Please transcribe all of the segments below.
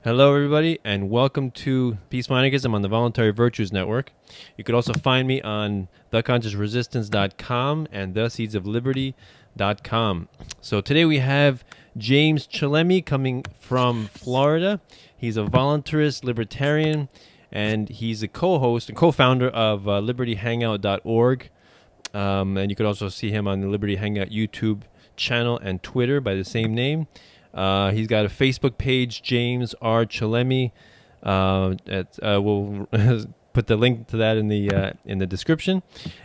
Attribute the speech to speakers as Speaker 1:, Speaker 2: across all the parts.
Speaker 1: Hello, everybody, and welcome to Peaceful Anarchism on the Voluntary Virtues Network. You could also find me on theconsciousresistance.com and theseedsofliberty.com. So today we have James Chillemi coming from Florida. He's a voluntarist libertarian, and he's a co-host and co-founder of libertyhangout.org. And you could also see him on the Liberty Hangout YouTube channel and Twitter by the same name. He's got a Facebook page, James R. Chillemi. We'll put the link to that in the description.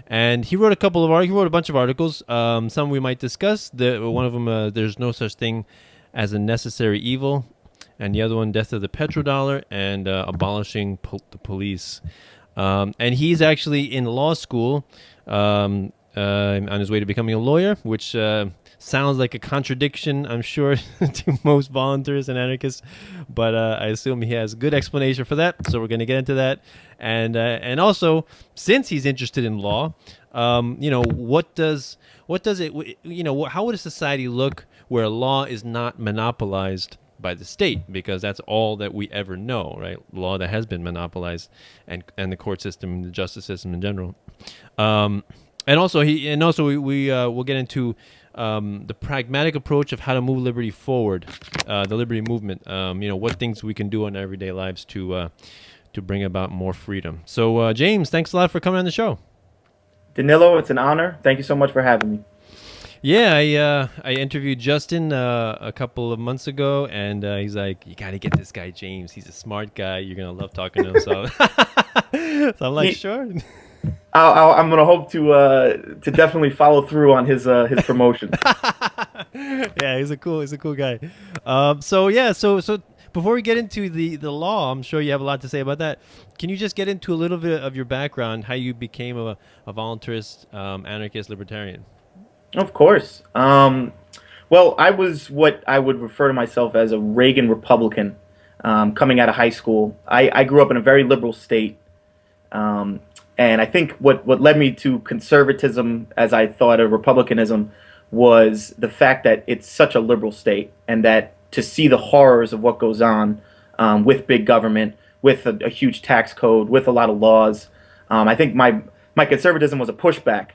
Speaker 1: And he wrote a bunch of articles. Some we might discuss. One of them, there's no such thing as a necessary evil, and the other one, death of the petro-dollar, and abolishing the police. And he's actually in law school on his way to becoming a lawyer, which sounds like a contradiction, I'm sure, to most voluntarists and anarchists, but I assume he has a good explanation for that, so we're going to get into that. And also, since he's interested in law, what does it, how would a society look where law is not monopolized by the state? Because that's all that we ever know, right? Law that has been monopolized, and the court system and the justice system in general. And also we'll get into the pragmatic approach of how to move liberty forward, the liberty movement. What things we can do in our everyday lives to bring about more freedom. So, James, thanks a lot for coming on the show.
Speaker 2: Danilo, it's an honor. Thank you so much for having me.
Speaker 1: Yeah, I interviewed Justin a couple of months ago, and he's like, "You got to get this guy, James. He's a smart guy. You're gonna love talking to him." So, so I'm like, sure.
Speaker 2: I'm gonna hope to definitely follow through on his promotion.
Speaker 1: Yeah, he's a cool guy. So before we get into the law, I'm sure you have a lot to say about that. Can you just get into a little bit of your background, how you became a voluntarist, anarchist, libertarian?
Speaker 2: Of course. Well, I was what I would refer to myself as a Reagan Republican coming out of high school. I grew up in a very liberal state. And I think what led me to conservatism, as I thought of republicanism, was the fact that it's such a liberal state, and that to see the horrors of what goes on with big government, with a huge tax code, with a lot of laws. I think my conservatism was a pushback,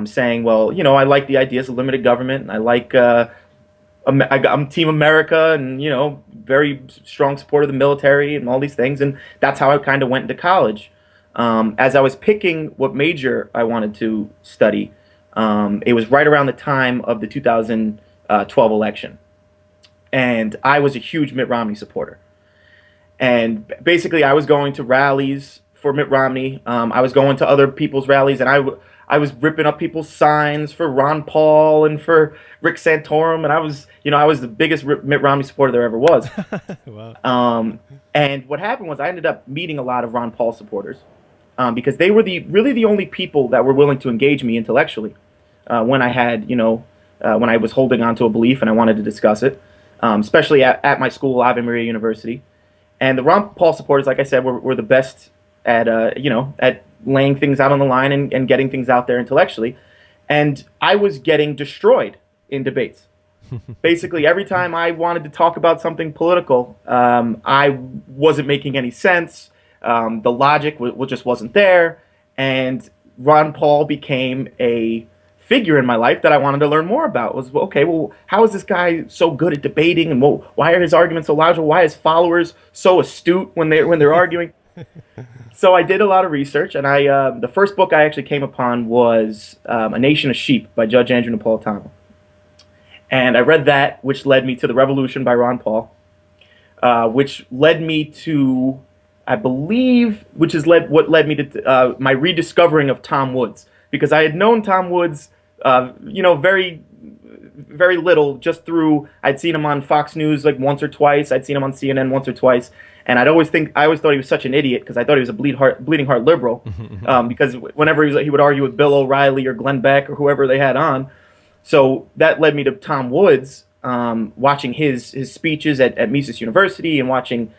Speaker 2: saying, well, I like the ideas of limited government, and I like I'm Team America, and very strong support of the military and all these things, and that's how I kind of went into college. As I was picking what major I wanted to study, it was right around the time of the 2012 election. And I was a huge Mitt Romney supporter. And basically, I was going to rallies for Mitt Romney. I was going to other people's rallies, and I was ripping up people's signs for Ron Paul and for Rick Santorum. And I was the biggest Mitt Romney supporter there ever was. Wow. And what happened was I ended up meeting a lot of Ron Paul supporters. Because they were really the only people that were willing to engage me intellectually when I had, when I was holding on to a belief and I wanted to discuss it, especially at my school, Ave Maria University. And the Ron Paul supporters, like I said, were the best at, at laying things out on the line and getting things out there intellectually. And I was getting destroyed in debates. Basically, every time I wanted to talk about something political, I wasn't making any sense. The logic just wasn't there, and Ron Paul became a figure in my life that I wanted to learn more about. How is this guy so good at debating, and why are his arguments so logical? Why are his followers so astute when they're arguing? So I did a lot of research, and the first book I actually came upon was A Nation of Sheep by Judge Andrew Napolitano, and I read that, which led me to The Revolution by Ron Paul, which led me to, I believe, what led me to my rediscovering of Tom Woods, because I had known Tom Woods, very, very little, just through, I'd seen him on Fox News like once or twice, I'd seen him on CNN once or twice, and I always thought he was such an idiot, because I thought he was a bleeding heart liberal, because whenever he would argue with Bill O'Reilly or Glenn Beck or whoever they had on. So that led me to Tom Woods, watching his speeches at Mises University, and watching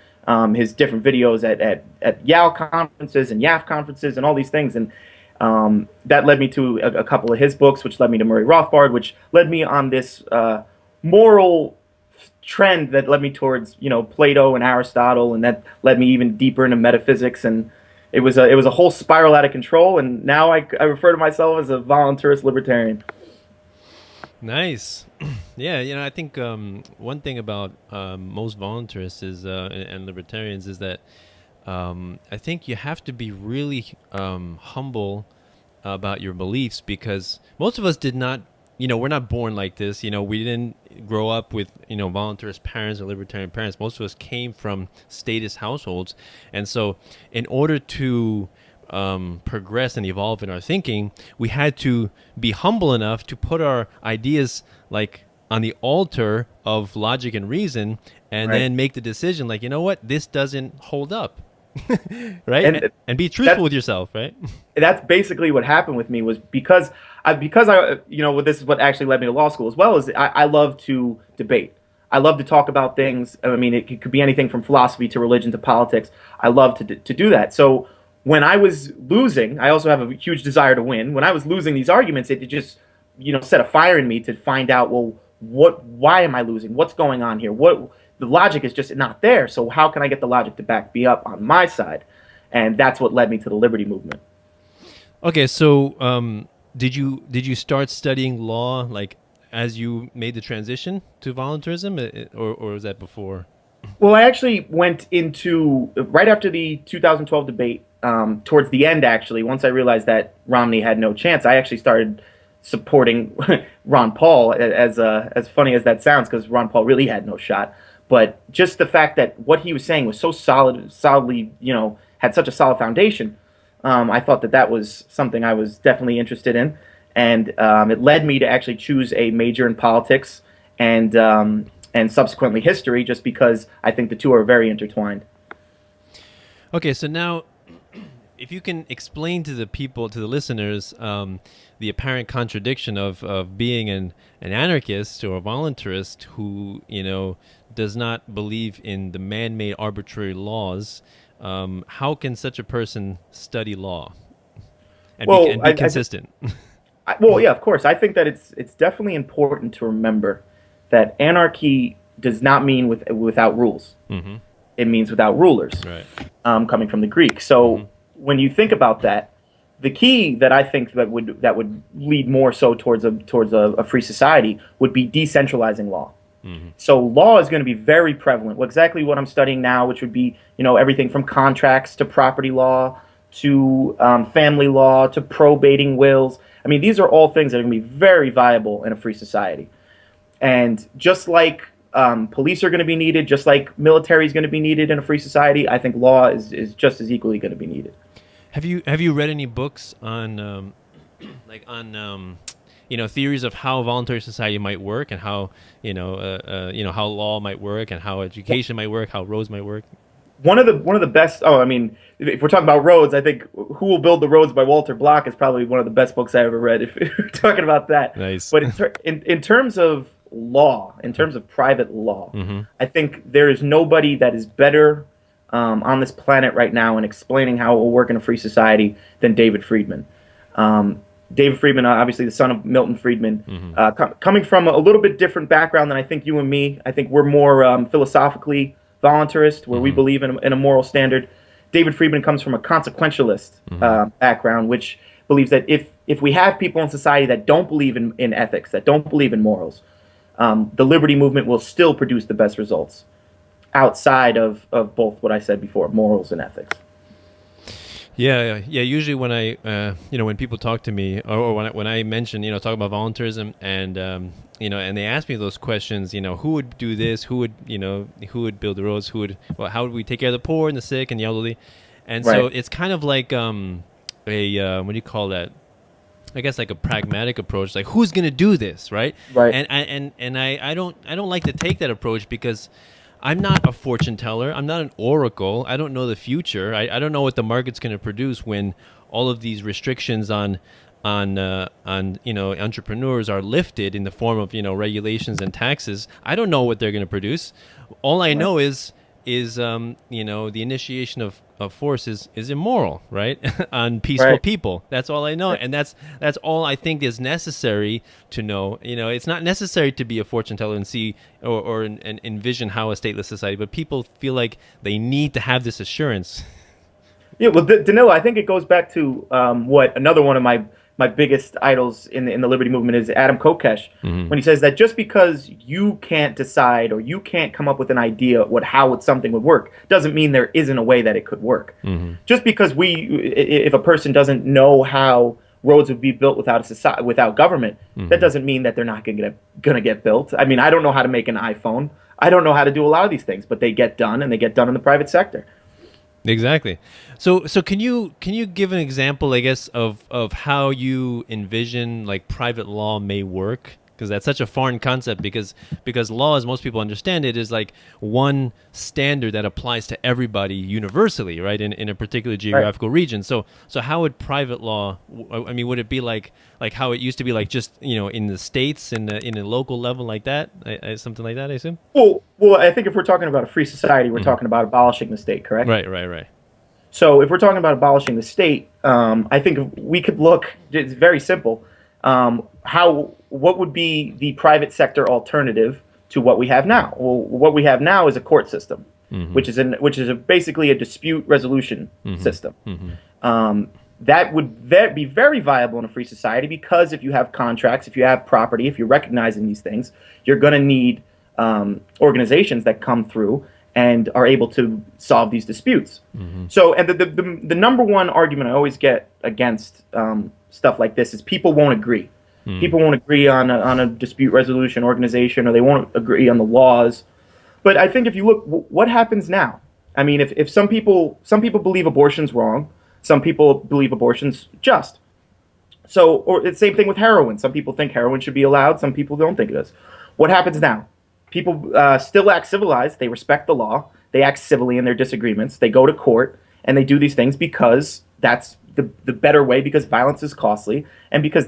Speaker 2: his different videos at Yale conferences and YAF conferences and all these things. And that led me to a couple of his books, which led me to Murray Rothbard, which led me on this moral trend that led me towards, Plato and Aristotle, and that led me even deeper into metaphysics. And it was a whole spiral out of control. And now I refer to myself as a voluntarist libertarian.
Speaker 1: Nice. Yeah, I think one thing about most voluntarists is and libertarians is that I think you have to be really humble about your beliefs, because most of us did not, we're not born like this. We didn't grow up with, voluntarist parents or libertarian parents. Most of us came from statist households. And so in order to progress and evolve in our thinking, we had to be humble enough to put our ideas like on the altar of logic and reason, and
Speaker 2: Right.
Speaker 1: then make the decision like, you know what, this doesn't hold up. Right?
Speaker 2: And
Speaker 1: And be truthful with yourself, right?
Speaker 2: that's basically what happened with me, was because this is what actually led me to law school, as well as I love to debate. I love to talk about things. I mean, it could be anything from philosophy to religion to politics. I love to do that. So when I was losing, I also have a huge desire to win. When I was losing these arguments, it just, set a fire in me to find out, well, why am I losing? What's going on here? The logic is just not there. So how can I get the logic to back me up on my side? And that's what led me to the liberty movement.
Speaker 1: Okay, so did you start studying law like as you made the transition to voluntarism, or was that before?
Speaker 2: Well, I actually went into right after the 2012 debate. Towards the end, actually, once I realized that Romney had no chance, I actually started supporting Ron Paul. As funny as that sounds, because Ron Paul really had no shot. But just the fact that what he was saying was so solidly, had such a solid foundation, I thought that was something I was definitely interested in, and it led me to actually choose a major in politics and subsequently history, just because I think the two are very intertwined.
Speaker 1: Okay, so now, if you can explain to the people, to the listeners, the apparent contradiction of being an anarchist or a voluntarist who, does not believe in the man-made arbitrary laws, how can such a person study law and be consistent?
Speaker 2: Well, yeah, of course. I think that it's definitely important to remember that anarchy does not mean without rules.
Speaker 1: Mm-hmm.
Speaker 2: It means without rulers,
Speaker 1: Right.
Speaker 2: Coming from the Greek. So when you think about that, the key that I think that would lead more so towards a free society would be decentralizing law.
Speaker 1: Mm-hmm.
Speaker 2: So law is going to be very prevalent. Well, exactly what I'm studying now, which would be everything from contracts to property law to family law to probating wills. I mean, these are all things that are going to be very viable in a free society. And just like police are going to be needed, just like military is going to be needed in a free society, I think law is just as equally going to be needed.
Speaker 1: Have you read any books on theories of how voluntary society might work, and how how law might work, and how education might work, how roads might work?
Speaker 2: One of the best. Oh, I mean, if we're talking about roads, I think "Who Will Build the Roads" by Walter Block is probably one of the best books I ever read. If we're talking about that,
Speaker 1: Nice.
Speaker 2: But in terms of law, in terms of private law,
Speaker 1: Mm-hmm.
Speaker 2: I think there is nobody that is better on this planet right now in explaining how it will work in a free society than David Friedman. David Friedman, obviously the son of Milton Friedman,
Speaker 1: Mm-hmm.
Speaker 2: coming from a little bit different background than I think you and me. I think we're more philosophically voluntarist, where we
Speaker 1: Mm-hmm.
Speaker 2: believe in a moral standard. David Friedman comes from a consequentialist background, which believes that if we have people in society that don't believe in ethics, that don't believe in morals, the liberty movement will still produce the best results outside of both what I said before, morals and ethics.
Speaker 1: Yeah. Usually when I, when people talk to me, or when I mention, talk about voluntarism, and and they ask me those questions, who would do this, who would build the roads, how would we take care of the poor and the sick and the elderly, and so
Speaker 2: Right.
Speaker 1: it's kind of like a what do you call that? I guess like a pragmatic approach, like who's going to do this, right?
Speaker 2: Right.
Speaker 1: And I don't like to take that approach, because I'm not a fortune teller. I'm not an oracle. I don't know the future. I don't know what the market's going to produce when all of these restrictions on entrepreneurs are lifted in the form of regulations and taxes. I don't know what they're going to produce. All I know is the initiation of of force is immoral, right? On peaceful
Speaker 2: Right.
Speaker 1: people. That's all I know, and that's all I think is necessary to know. It's not necessary to be a fortune teller and see and envision how a stateless society, but people feel like they need to have this assurance.
Speaker 2: Yeah, well, Danilo, I think it goes back to what another one of my biggest idols in the liberty movement is Adam Kokesh, when he says that just because you can't decide or you can't come up with an idea how something would work doesn't mean there isn't a way that it could work. Just because if a person doesn't know how roads would be built without a society, without government, that doesn't mean that they're not gonna get built. I mean, I don't know how to make an iPhone. I don't know how to do a lot of these things, but they get done, and they get done in the private sector.
Speaker 1: Exactly. So can you give an example, I guess, of how you envision like private law may work? Because that's such a foreign concept. Because law, as most people understand it, is like one standard that applies to everybody universally, right? In a particular geographical region. So how would private law? I mean, would it be like how it used to be, like just in the states, in a local level like that, something like that? I assume.
Speaker 2: Well, I think if we're talking about a free society, we're talking about abolishing the state, correct?
Speaker 1: Right.
Speaker 2: So if we're talking about abolishing the state, I think we could look. It's very simple. What would be the private sector alternative to what we have now? Well, what we have now is a court system, which is basically a dispute resolution system. That would be very viable in a free society, because if you have contracts, if you have property, if you're recognizing these things, you're going to need organizations that come through and are able to solve these disputes. So, and the number one argument I always get against stuff like this is people won't agree. People won't agree on a dispute resolution organization, or they won't agree on the laws. But I think if you look, what happens now? I mean, if some people believe abortion's wrong, some people believe abortion's just. So, or it's the same thing with heroin. Some people think heroin should be allowed. Some people don't think it is. What happens now? People still act civilized. They respect the law. They act civilly in their disagreements. They go to court and they do these things because that's the better way, because violence is costly, and because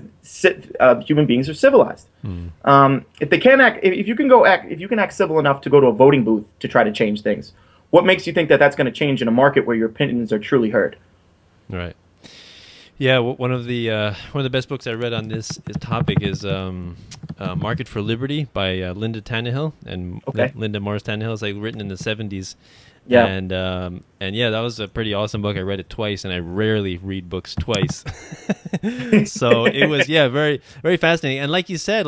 Speaker 2: human beings are civilized. If they can't act, if you can act civil enough to go to a voting booth to try to change things, what makes you think that that's going to change in a market where your opinions are truly heard?
Speaker 1: Right. Yeah, one of the best books I read on this topic is Market for Liberty by Linda Tannehill, and Linda Morris Tannehill. Is like written in the 70s. Yeah. And yeah, that was a pretty awesome book. I read it twice, and I rarely read books twice. So it was, very, very fascinating. And like you said,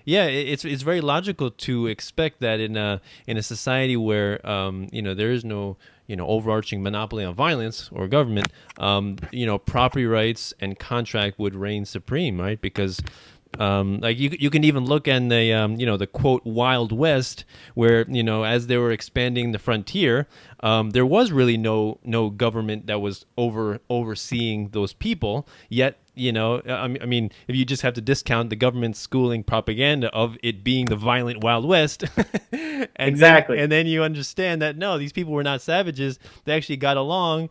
Speaker 1: it's very logical to expect that in a society where there is no overarching monopoly on violence or government, property rights and contract would reign supreme, right? Because you can even look in the quote Wild West, where as they were expanding the frontier, there was really no government that was overseeing those people. Yet I mean, if you just have to discount the government schooling propaganda of it being the violent Wild West, and then you understand that no, these people were not savages. They actually got along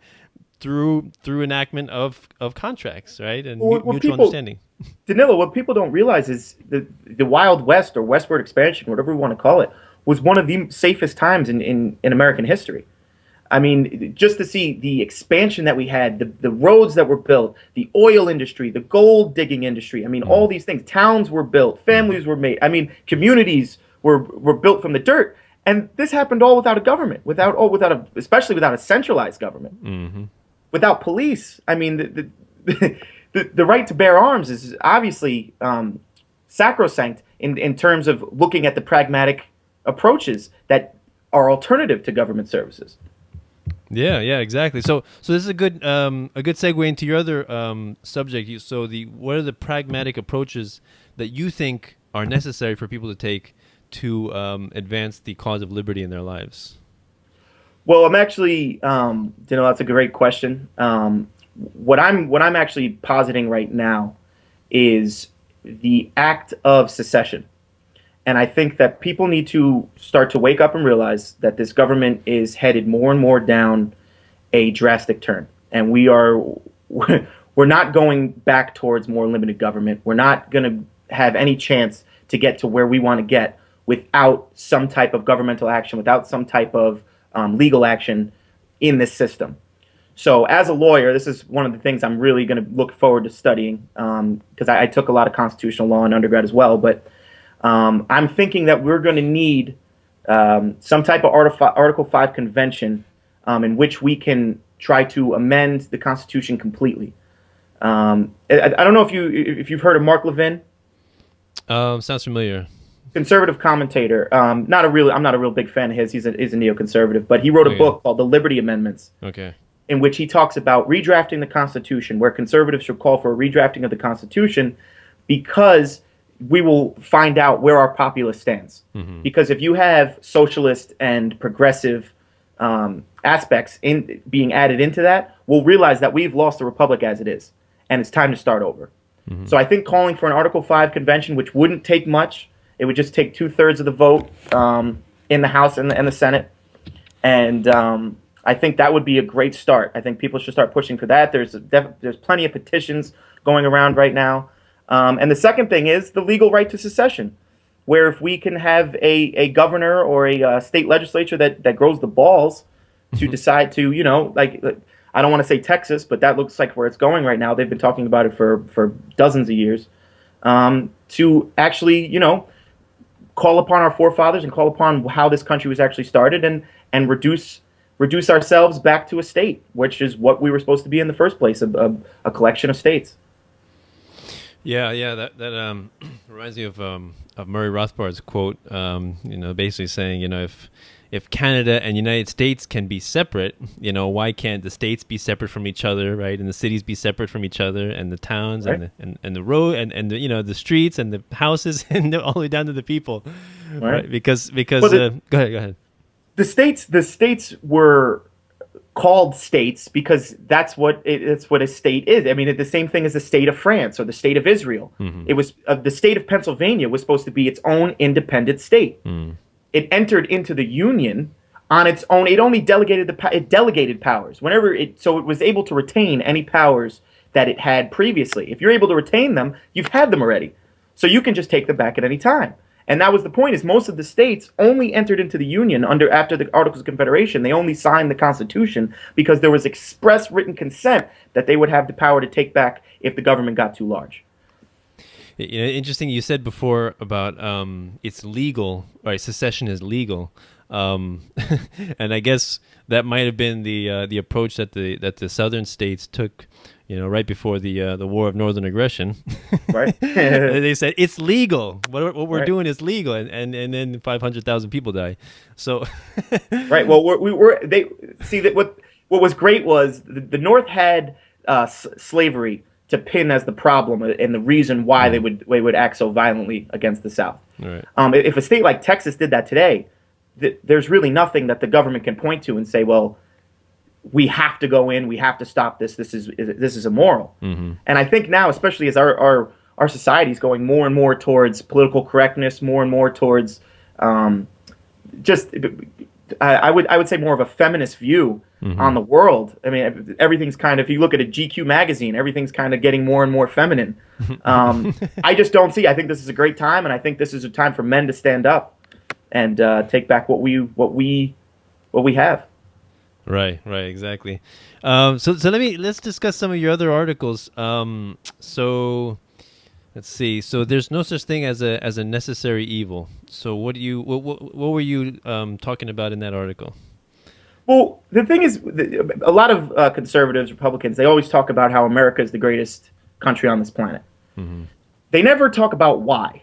Speaker 1: through enactment of contracts, right, and mutual understanding.
Speaker 2: Danilo, what people don't realize is the Wild West, or westward expansion, whatever we want to call it, was one of the safest times in American history. I mean, just to see the expansion that we had, the roads that were built, the oil industry, the gold digging industry. I mean, all these things. Towns were built, families were made. I mean, communities were built from the dirt. And this happened all without a government, especially without a centralized government, without police. I mean, the right to bear arms is obviously sacrosanct in terms of looking at the pragmatic approaches that are alternative to government services.
Speaker 1: Yeah, exactly. So this is a good segue into your other subject. What are the pragmatic approaches that you think are necessary for people to take to advance the cause of liberty in their lives?
Speaker 2: Well, I'm actually, that's a great question. What I'm actually positing right now is the act of secession. And I think that people need to start to wake up and realize that this government is headed more and more down a drastic turn. And we're not going back towards more limited government. We're not going to have any chance to get to where we want to get without some type of governmental action, without some type of legal action in this system. So as a lawyer, this is one of the things I'm really going to look forward to studying, because I took a lot of constitutional law in undergrad as well. But I'm thinking that we're going to need some type of Article 5 convention in which we can try to amend the Constitution completely. I don't know if you've heard of Mark Levin.
Speaker 1: Sounds familiar.
Speaker 2: Conservative commentator. I'm not a real big fan of his. He's a neoconservative, but he wrote a book called The Liberty Amendments.
Speaker 1: Okay.
Speaker 2: In which he talks about redrafting the Constitution, where conservatives should call for a redrafting of the Constitution, because we will find out where our populace stands. Mm-hmm. Because if you have socialist and progressive aspects being added into that, we'll realize that we've lost the republic as it is, and it's time to start over. Mm-hmm. So I think calling for an Article 5 convention, which wouldn't take much, it would just take 2/3 of the vote in the House and the Senate, and I think that would be a great start. I think people should start pushing for that. There's plenty of petitions going around right now. And the second thing is the legal right to secession, where if we can have a governor or a state legislature that grows the balls to decide to, like I don't want to say Texas, but that looks like where it's going right now. They've been talking about it for dozens of years, to actually, call upon our forefathers and call upon how this country was actually started and reduce ourselves back to a state, which is what we were supposed to be in the first place, a collection of states.
Speaker 1: Yeah, that reminds me of Murray Rothbard's quote, basically saying, if Canada and United States can be separate, why can't the states be separate from each other, right? And the cities be separate from each other, and the towns, right, and the road and the streets and the houses and all the way down to the people, right? Because go ahead. The
Speaker 2: states were called states because that's what a state is. I mean, it's the same thing as the state of France or the state of Israel. Mm-hmm. It was the state of Pennsylvania was supposed to be its own independent state. Mm. It entered into the Union on its own. It only delegated powers so it was able to retain any powers that it had previously. If you're able to retain them, you've had them already, so you can just take them back at any time. And that was the point, is most of the states only entered into the Union after the Articles of Confederation. They only signed the Constitution because there was express written consent that they would have the power to take back if the government got too large.
Speaker 1: Interesting. You said before about it's legal, right? Secession is legal, and I guess that might have been the approach that the southern states took, right before the War of Northern Aggression. Right. They said it's legal. What we're doing is legal, and then 500,000 people die. So.
Speaker 2: Right. Well, they see that what was great was the North had slavery to pin as the problem and the reason why they would act so violently against the South. Right. If a state like Texas did that today, there's really nothing that the government can point to and say, well, we have to go in, we have to stop this. This is immoral. Mm-hmm. And I think now, especially as our society is going more and more towards political correctness, more and more towards I would say more of a feminist view on the world. I mean, everything's kind of, if you look at a GQ magazine, everything's kind of getting more and more feminine. I just don't see. I think this is a great time, and I think this is a time for men to stand up and take back what we have.
Speaker 1: Right, exactly. So let's discuss some of your other articles. So let's see. So there's no such thing as a necessary evil. So what were you talking about in that article?
Speaker 2: Well, the thing is, a lot of conservatives, Republicans, they always talk about how America is the greatest country on this planet. Mm-hmm. They never talk about why.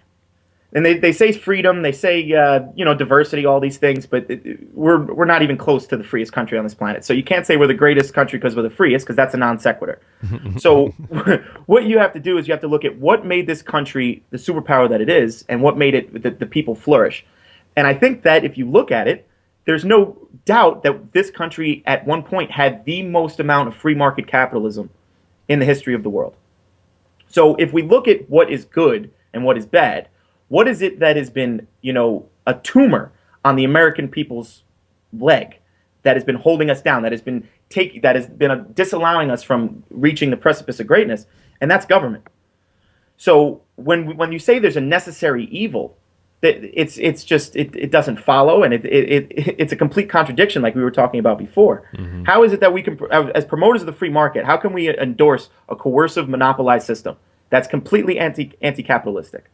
Speaker 2: And they say freedom, they say diversity, all these things, but we're not even close to the freest country on this planet. So you can't say we're the greatest country because we're the freest, because that's a non-sequitur. So what you have to do is you have to look at what made this country the superpower that it is, and what made it the people flourish. And I think that if you look at it, there's no doubt that this country at one point had the most amount of free market capitalism in the history of the world. So if we look at what is good and what is bad, what is it that has been, a tumor on the American people's leg, that has been holding us down, that has been disallowing us from reaching the precipice of greatness? And that's government. So when you say there's a necessary evil, it doesn't follow, and it's a complete contradiction, like we were talking about before.
Speaker 1: Hmm.
Speaker 2: How is it that we can, as promoters of the free market, how can we endorse a coercive, monopolized system that's completely anti-capitalistic?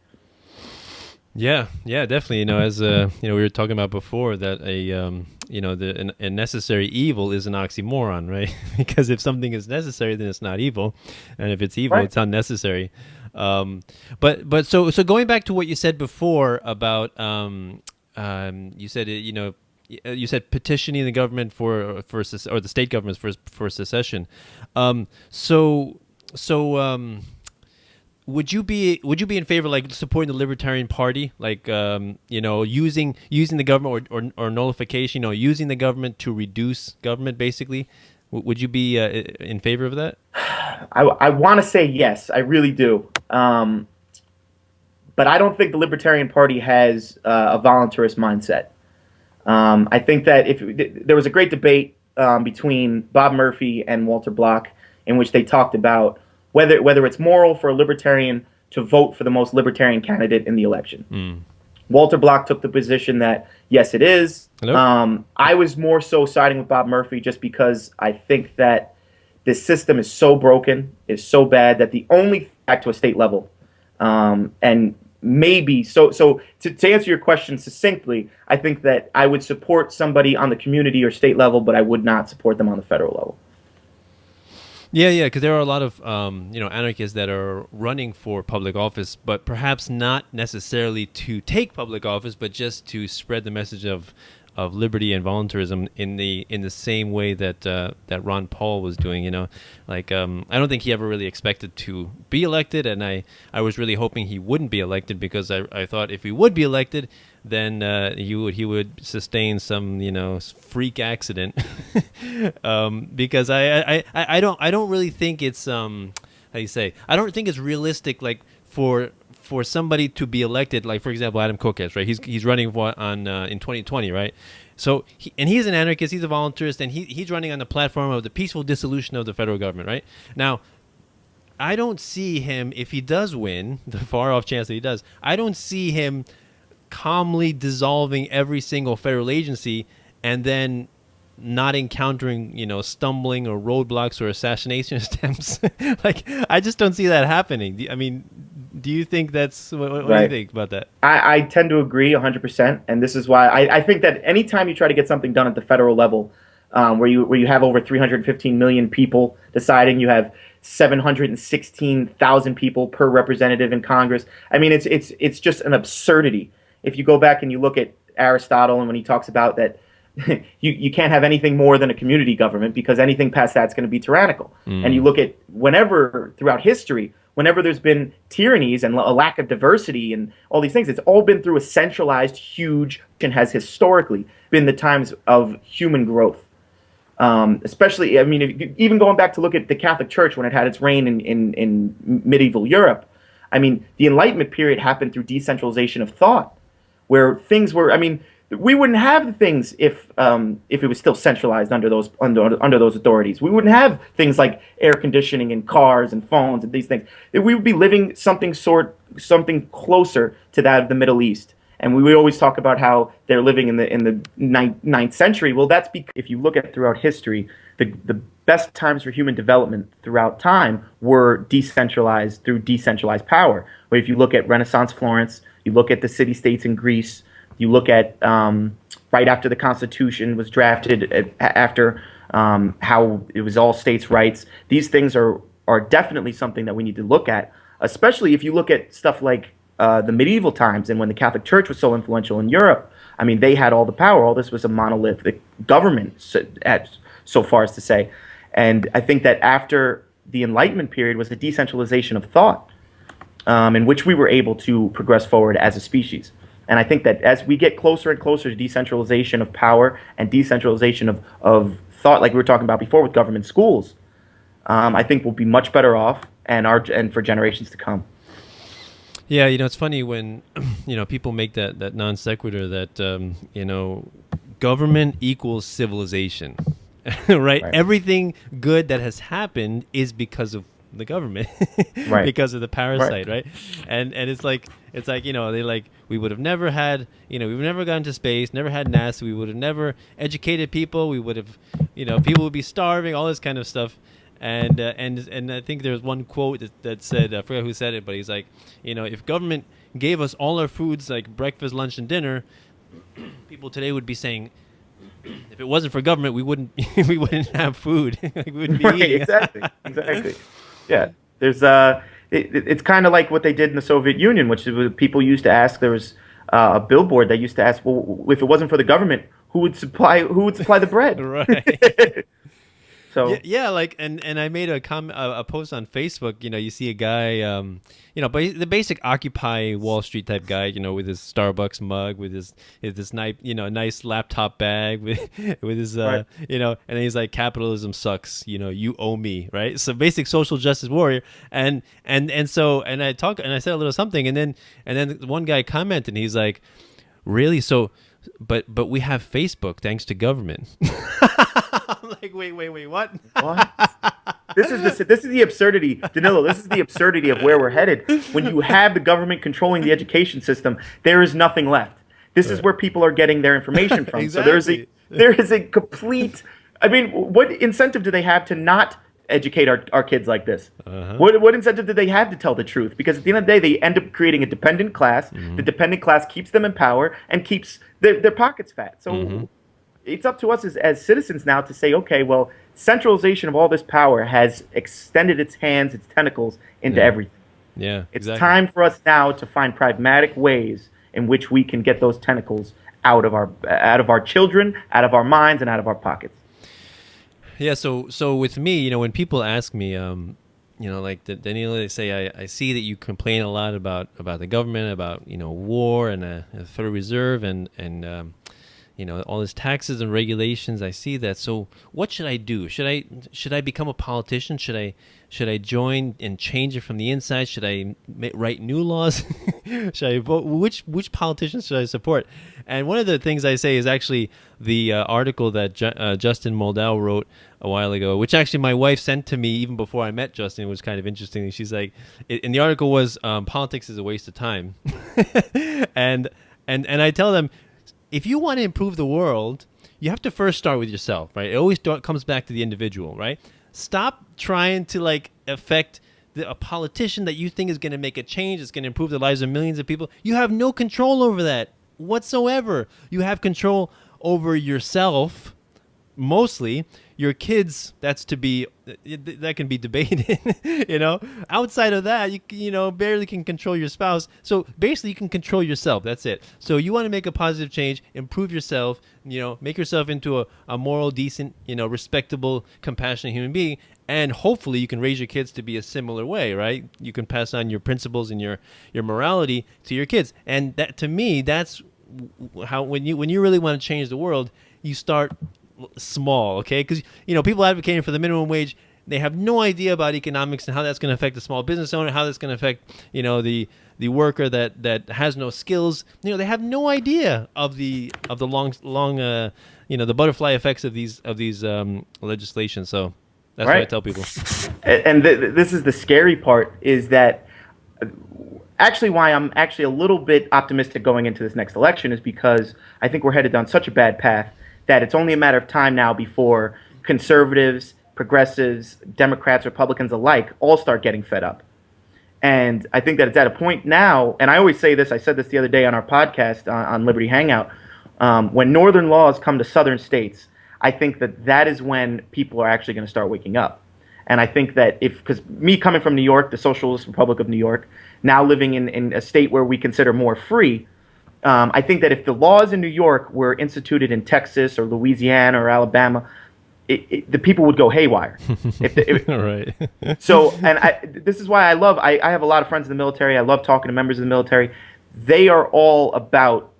Speaker 1: Yeah, yeah, definitely. As we were talking about before, that a necessary evil is an oxymoron, right? Because if something is necessary, then it's not evil, and if it's evil,
Speaker 2: Right.
Speaker 1: it's unnecessary. But going back to what you said before about you said you said petitioning the government or the state governments for secession. Um, so so. Would you be in favor, like, supporting the Libertarian Party, like, using the government, or nullification, using the government to reduce government, basically? Would you be in favor of that?
Speaker 2: I want to say yes, I really do. But I don't think the Libertarian Party has a voluntarist mindset. I think that if there was a great debate between Bob Murphy and Walter Block, in which they talked about whether it's moral for a libertarian to vote for the most libertarian candidate in the election.
Speaker 1: Mm.
Speaker 2: Walter Block took the position that yes, it is.
Speaker 1: Hello?
Speaker 2: I was more so siding with Bob Murphy, just because I think that this system is so broken, is so bad, that the only back to a state level, and maybe to answer your question succinctly, I think that I would support somebody on the community or state level, but I would not support them on the federal level.
Speaker 1: Yeah, because there are a lot of anarchists that are running for public office, but perhaps not necessarily to take public office, but just to spread the message of liberty and voluntarism in the same way that that Ron Paul was doing. Like, I don't think he ever really expected to be elected, and I was really hoping he wouldn't be elected, because I thought if he would be elected, then he would sustain some freak accident. Because I don't really think it's how do you say, I don't think it's realistic, like, for somebody to be elected, like, for example, Adam Kokesh, right? He's running in 2020, right? So he's an anarchist, he's a voluntarist, and he's running on the platform of the peaceful dissolution of the federal government, right? Now, I don't see him, if he does win, the far off chance that he does, I don't see him calmly dissolving every single federal agency and then not encountering, stumbling or roadblocks or assassination attempts. Like, I just don't see that happening. I mean, do you think that's what do you
Speaker 2: Right.
Speaker 1: think about that?
Speaker 2: I tend to agree 100%, and this is why I think that anytime you try to get something done at the federal level, where you have over 315 million people deciding, you have 716,000 people per representative in Congress. I mean, it's just an absurdity. If you go back and you look at Aristotle, and when he talks about that, you can't have anything more than a community government, because anything past that's going to be tyrannical. And you look at whenever throughout history, whenever there's been tyrannies and a lack of diversity and all these things, it's all been through a centralized, huge, and has historically been the times of human growth. Especially, I mean, even going back to look at the Catholic Church when it had its reign in medieval Europe. I mean, the Enlightenment period happened through decentralization of thought, where things were, I mean, we wouldn't have the things if it was still centralized under those authorities. We wouldn't have things like air conditioning and cars and phones and these things. We would be living something closer to that of the Middle East. And we would always talk about how they're living in the ninth century. Well, that's because if you look at throughout history, the best times for human development throughout time were decentralized through decentralized power. Where if you look at Renaissance Florence, you look at the city-states in Greece, you look at right after the Constitution was drafted, after how it was all states' rights. These things are definitely something that we need to look at, especially if you look at stuff like the medieval times and when the Catholic Church was so influential in Europe. I mean, they had all the power. All this was a monolithic government, so far as to say. And I think that after the Enlightenment period was the decentralization of thought, in which we were able to progress forward as a species. And I think that as we get closer and closer to decentralization of power and decentralization of thought, like we were talking about before with government schools, I think we'll be much better off, and for generations to come.
Speaker 1: Yeah, it's funny when people make that non sequitur that government equals civilization, right?
Speaker 2: Right.
Speaker 1: Everything good that has happened is because of the government
Speaker 2: Right.
Speaker 1: because of the parasite, right? And it's like they like we would have never had we would have never gone to space, never had NASA, we would have never educated people, we would have people would be starving, all this kind of stuff. And I think there's one quote that said, I forgot who said it, but he's like, if government gave us all our foods like breakfast, lunch, and dinner, people today would be saying, if it wasn't for government, we wouldn't have food. We wouldn't be eating.
Speaker 2: Exactly. Yeah. There's it's kind of like what they did in the Soviet Union, which is people used to ask. There was a billboard that used to ask, well, if it wasn't for the government, who would supply the bread?
Speaker 1: Right.
Speaker 2: So
Speaker 1: yeah, like and I made a post on Facebook. You see a guy, but the basic Occupy Wall Street type guy, with his Starbucks mug, with his nice laptop bag, with his
Speaker 2: Right.
Speaker 1: and then he's like, capitalism sucks, you owe me, right? So basic social justice warrior, and so I said a little something, and then one guy commented, and he's like, really? So, but we have Facebook thanks to government. I'm like, wait, what?
Speaker 2: This is the absurdity, Danilo. This is the absurdity of where we're headed. When you have the government controlling the education system, there is nothing left. This is where people are getting their information from.
Speaker 1: Exactly.
Speaker 2: So there is a complete. I mean, what incentive do they have to not educate our kids like this?
Speaker 1: Uh-huh.
Speaker 2: What incentive do they have to tell the truth? Because at the end of the day, they end up creating a dependent class.
Speaker 1: Mm-hmm.
Speaker 2: The dependent class keeps them in power and keeps their pockets fat. So.
Speaker 1: Mm-hmm.
Speaker 2: It's up to us as citizens now to say, okay, well, centralization of all this power has extended its hands, its tentacles into everything.
Speaker 1: Yeah,
Speaker 2: It's
Speaker 1: exactly.
Speaker 2: time for us now to find pragmatic ways in which we can get those tentacles out of our children, out of our minds, and out of our pockets.
Speaker 1: Yeah. So with me, when people ask me, like Danilo, they say, I see that you complain a lot about the government, about war and a Federal Reserve and all these taxes and regulations. I see that. So what should I do? Should I become a politician? Should I join and change it from the inside? Should I write new laws? Should I vote? Which politicians should I support? And one of the things I say is actually the article that Justin Moldau wrote a while ago, which actually my wife sent to me even before I met Justin. It was kind of interesting. She's like, and the article was, politics is a waste of time. and I tell them, if you want to improve the world, you have to first start with yourself, right? It always comes back to the individual, right? Stop trying to affect a politician that you think is going to make a change, it's going to improve the lives of millions of people. You have no control over that whatsoever. You have control over yourself, mostly. Your kids, that can be debated. Outside of that, you barely can control your spouse. So basically, you can control yourself. That's it. So you want to make a positive change, improve yourself. Make yourself into a moral, decent, respectable, compassionate human being, and hopefully you can raise your kids to be a similar way, right? You can pass on your principles and your morality to your kids, and that, to me, that's how when you really want to change the world, you start small, okay? Because people advocating for the minimum wage, they have no idea about economics and how that's going to affect the small business owner, how that's going to affect the worker that has no skills. They have no idea of the long the butterfly effects of these legislation. So that's what I tell people.
Speaker 2: And this is the scary part, is that actually why I'm actually a little bit optimistic going into this next election is because I think we're headed down such a bad path that it's only a matter of time now before conservatives, progressives, Democrats, Republicans alike all start getting fed up. And I think that it's at a point now, and I always say this, I said this the other day on our podcast on Liberty Hangout, when northern laws come to southern states, I think that is when people are actually going to start waking up. And I think that because me coming from New York, the Socialist Republic of New York, now living in a state where we consider more free, I think that if the laws in New York were instituted in Texas or Louisiana or Alabama, the people would go haywire.
Speaker 1: Right.
Speaker 2: So, and this is why I have a lot of friends in the military. I love talking to members of the military. They are all about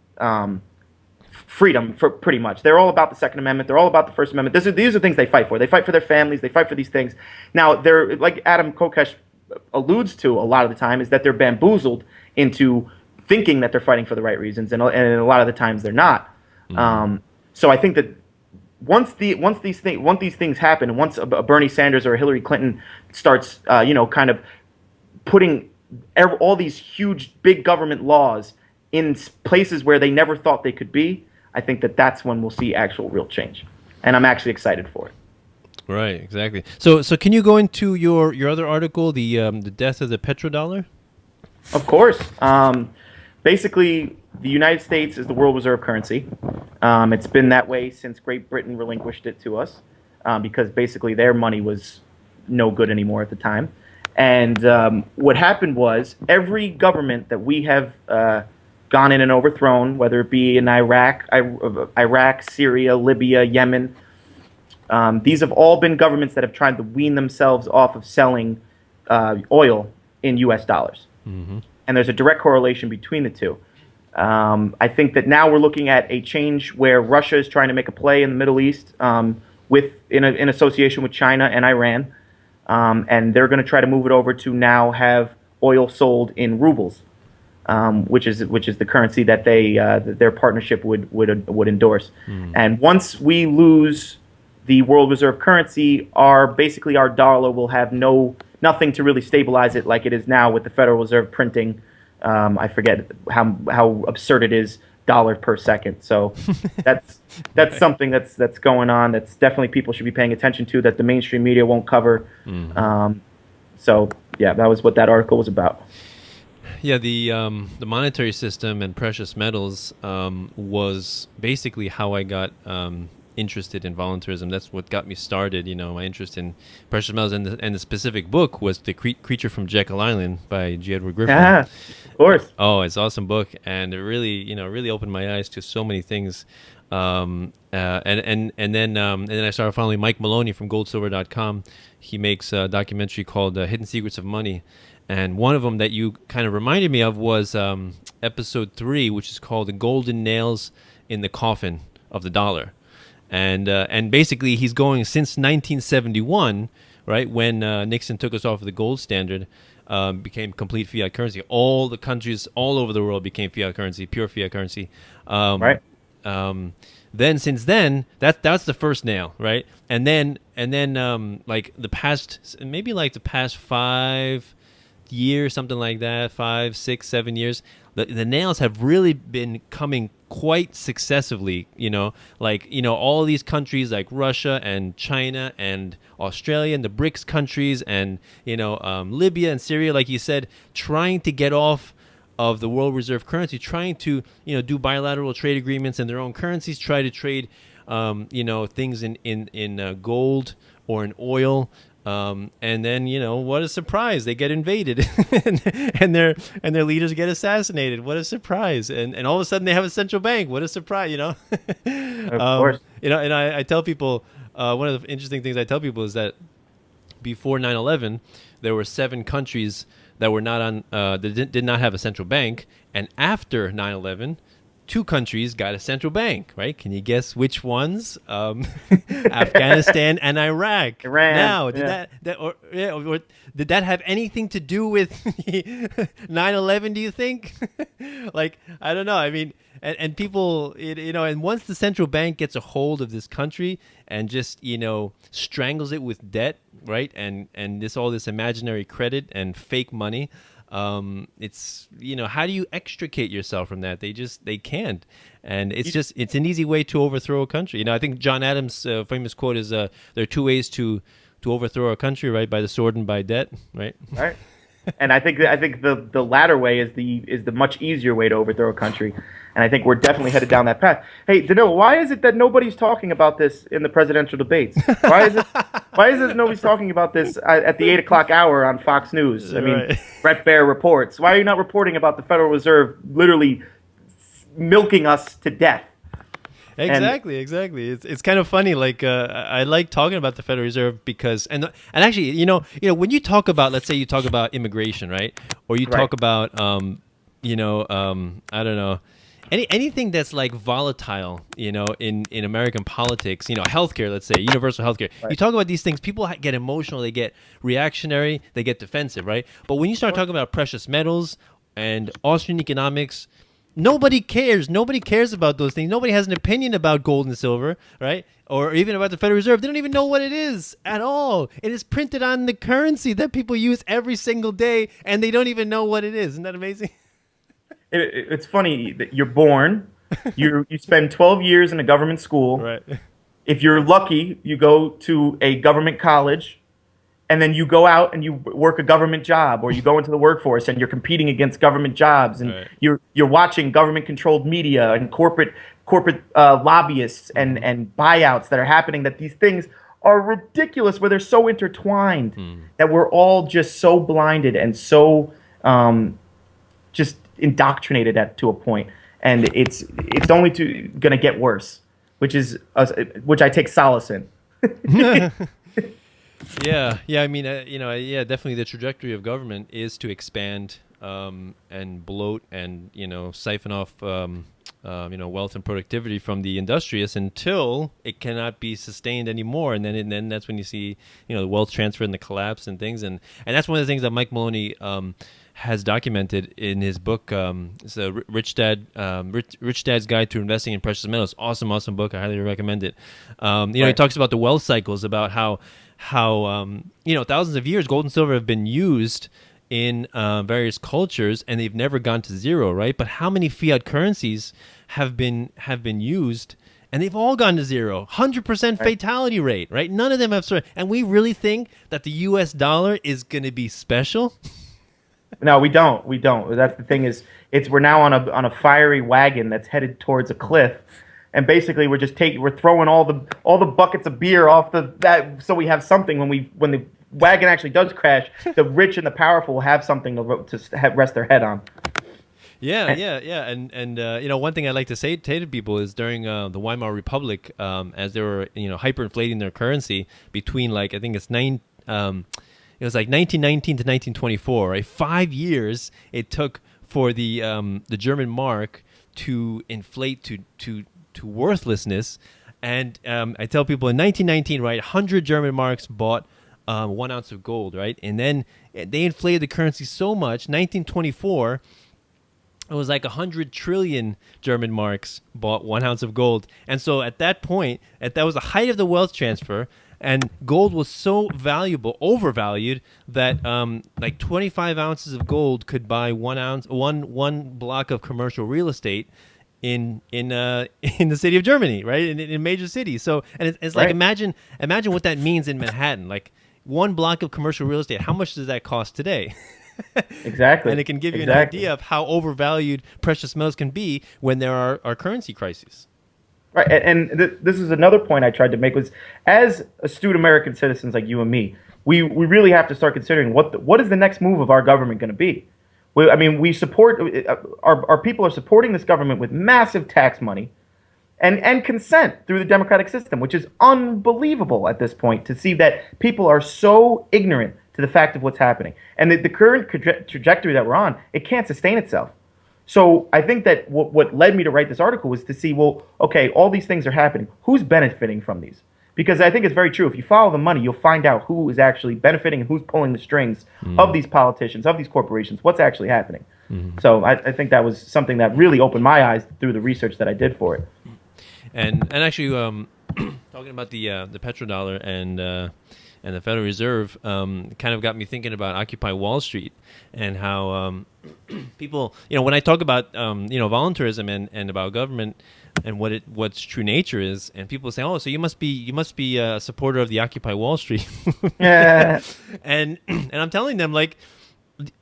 Speaker 2: freedom, for pretty much. They're all about the Second Amendment. They're all about the First Amendment. These are things they fight for. They fight for their families. They fight for these things. Now, they're, like Adam Kokesh alludes to a lot of the time, is that they're bamboozled into thinking that they're fighting for the right reasons, and a lot of the times they're not. So I think that once these things happen, and once a Bernie Sanders or a Hillary Clinton starts, kind of putting all these huge big government laws in places where they never thought they could be, I think that's when we'll see actual real change, and I'm actually excited for it.
Speaker 1: Right, exactly. So can you go into your other article, the death of the petrodollar?
Speaker 2: Of course. Basically, the United States is the world reserve currency. It's been that way since Great Britain relinquished it to us, because basically their money was no good anymore at the time. And what happened was every government that we have gone in and overthrown, whether it be in Iraq, Syria, Libya, Yemen, these have all been governments that have tried to wean themselves off of selling oil in U.S. dollars.
Speaker 1: Mm-hmm.
Speaker 2: And there's a direct correlation between the two. I think that now we're looking at a change where Russia is trying to make a play in the Middle East in association with China and Iran. And they're going to try to move it over to now have oil sold in rubles, which is the currency that their partnership would endorse.
Speaker 1: Mm.
Speaker 2: And once we lose the world reserve currency, our dollar will have nothing to really stabilize it like it is now with the Federal Reserve printing. I forget how absurd it is, dollar per second. So that's something that's going on. That's definitely people should be paying attention to, that the mainstream media won't cover.
Speaker 1: Mm.
Speaker 2: So yeah, that was what that article was about.
Speaker 1: Yeah, the monetary system and precious metals was basically how I got interested in voluntarism. That's what got me started. My interest in precious metals, and the specific book was The Creature from Jekyll Island by G. Edward Griffin.
Speaker 2: Yeah, of course.
Speaker 1: Oh, it's an awesome book, and it really opened my eyes to so many things. And then I started following Mike Maloney from goldsilver.com. He makes a documentary called Hidden Secrets of Money. And one of them that you kind of reminded me of was episode 3, which is called The Golden Nails in the Coffin of the Dollar. And basically he's going since 1971, right, when Nixon took us off of the gold standard, became complete fiat currency. All the countries all over the world became fiat currency, pure fiat currency.
Speaker 2: Right.
Speaker 1: Then since then, that's the first nail, right? And then like the past 5 years, something like that, 5, 6, 7 years, the nails have really been coming quite successively, all these countries like Russia and China and Australia and the BRICS countries and, Libya and Syria, like you said, trying to get off of the world reserve currency, trying to, do bilateral trade agreements in their own currencies, try to trade, things in gold or in oil. And then, what a surprise, they get invaded and their leaders get assassinated. What a surprise. And all of a sudden they have a central bank. What a surprise,
Speaker 2: Of course.
Speaker 1: And I tell people, one of the interesting things I tell people is that before 9/11, there were 7 countries that were not on, that did not have a central bank. And after 9/11, 2 countries got a central bank, right? Can you guess which ones? Afghanistan and Iraq.
Speaker 2: Iran.
Speaker 1: Now, or did that have anything to do with 9/11? Do you think? Like, I don't know. I mean, and people, and once the central bank gets a hold of this country and just strangles it with debt, right? And all this imaginary credit and fake money. It's how do you extricate yourself from that? They can't, and it's an easy way to overthrow a country. I think John Adams' famous quote is there are 2 ways to overthrow a country, right? By the sword and by debt, right?
Speaker 2: Right. And I think the latter way is the much easier way to overthrow a country, and I think we're definitely headed down that path. Hey, Danilo, why is it that nobody's talking about this in the presidential debates? Why is it nobody's talking about this at the 8 o'clock hour on Fox News? I mean,
Speaker 1: Right.
Speaker 2: Bret Baier reports. Why are you not reporting about the Federal Reserve literally milking us to death?
Speaker 1: Exactly. It's kind of funny. Like I like talking about the Federal Reserve because and actually when you talk about, let's say you talk about immigration, right, or you talk about I don't know, anything that's like volatile, in American politics, healthcare, let's say universal healthcare.
Speaker 2: Right.
Speaker 1: You talk about these things, people get emotional, they get reactionary, they get defensive, right? But when you start talking about precious metals and Austrian economics, nobody cares. Nobody cares about those things. Nobody has an opinion about gold and silver, right? Or even about the Federal Reserve. They don't even know what it is at all. It is printed on the currency that people use every single day, and they don't even know what it is. Isn't that amazing?
Speaker 2: It's funny that you're born, you spend 12 years in a government school.
Speaker 1: Right.
Speaker 2: If you're lucky, you go to a government college, and then you go out and you work a government job, or you go into the workforce and you're competing against government jobs, and
Speaker 1: Right.
Speaker 2: you're watching government-controlled media and corporate lobbyists and buyouts that are happening. That these things are ridiculous, where they're so intertwined that we're all just so blinded and so just indoctrinated to a point, and it's only going to get worse, which I take solace in.
Speaker 1: Yeah. I mean, definitely the trajectory of government is to expand and bloat and siphon off wealth and productivity from the industrious until it cannot be sustained anymore, and then that's when you see the wealth transfer and the collapse and things, and that's one of the things that Mike Maloney has documented in his book. It's a Rich Dad's Guide to Investing in Precious Metals. Awesome book. I highly recommend it. He talks about the wealth cycles, about how thousands of years gold and silver have been used in various cultures, and they've never gone to zero, right? But how many fiat currencies have been used, and they've all gone to zero? 100% fatality rate, right? None of them have and we really think that the US dollar is going to be special?
Speaker 2: No, we don't. That's the thing, is we're now on a fiery wagon that's headed towards a cliff, and basically we're throwing all the buckets of beer off that, so we have something when the wagon actually does crash. The rich and the powerful will have something to rest their head on.
Speaker 1: Yeah. And one thing I like to say to people is during the Weimar Republic, as they were hyperinflating their currency between, like, I think it's it was like 1919 to 1924, right? 5 years it took for the German mark to inflate to worthlessness. And I tell people in 1919, right, 100 German marks bought 1 ounce of gold, right? And then they inflated the currency so much. 1924, it was like 100 trillion German marks bought 1 ounce of gold. And so at that point, that was the height of the wealth transfer. And gold was so valuable, overvalued, that like 25 ounces of gold could buy one block of commercial real estate in the city of Germany, right? In major cities. So, and it's like, imagine what that means in Manhattan. Like, one block of commercial real estate, how much does that cost today?
Speaker 2: Exactly.
Speaker 1: And it can give you an idea of how overvalued precious metals can be when there are currency crises.
Speaker 2: Right, and this is another point I tried to make, was, as astute American citizens like you and me, we really have to start considering what is the next move of our government going to be. We support, our people are supporting this government with massive tax money and consent through the democratic system, which is unbelievable at this point, to see that people are so ignorant to the fact of what's happening. And the current trajectory that we're on, it can't sustain itself. So I think that what led me to write this article was to see, well, okay, all these things are happening. Who's benefiting from these? Because I think it's very true. If you follow the money, you'll find out who is actually benefiting and who's pulling the strings of these politicians, of these corporations, what's actually happening. So I think that was something that really opened my eyes through the research that I did for it.
Speaker 1: And actually, talking about the petrodollar and the Federal Reserve, kind of got me thinking about Occupy Wall Street, and how people, when I talk about voluntarism and about government and what's true nature is, and people say, oh, so you must be a supporter of the Occupy Wall Street.
Speaker 2: Yeah.
Speaker 1: and I'm telling them, like,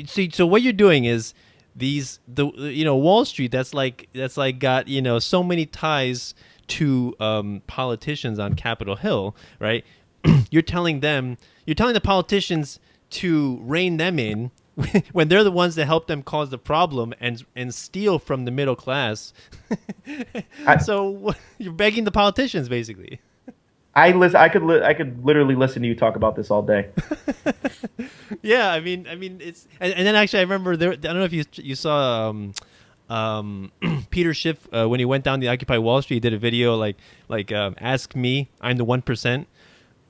Speaker 1: see, so what you're doing is Wall Street, that's like got so many ties to politicians on Capitol Hill, right? You're telling the politicians to rein them in when they're the ones that help them cause the problem and steal from the middle class. So you're begging the politicians, basically.
Speaker 2: I could literally listen to you talk about this all day.
Speaker 1: Yeah, I mean it's, and then actually I remember I don't know if you saw Peter Schiff when he went down the Occupy Wall Street. He did a video like ask me, I'm the 1%.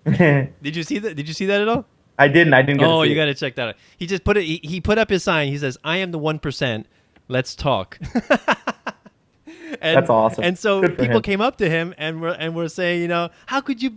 Speaker 1: Did you see that? Did you see that at all?
Speaker 2: I didn't get to see
Speaker 1: you
Speaker 2: it.
Speaker 1: got to check that out. He just put it. He put up his sign. He says, "I am the 1%. Let's talk."
Speaker 2: That's awesome.
Speaker 1: And so
Speaker 2: Good for
Speaker 1: people
Speaker 2: him.
Speaker 1: came up to him and were saying, how could you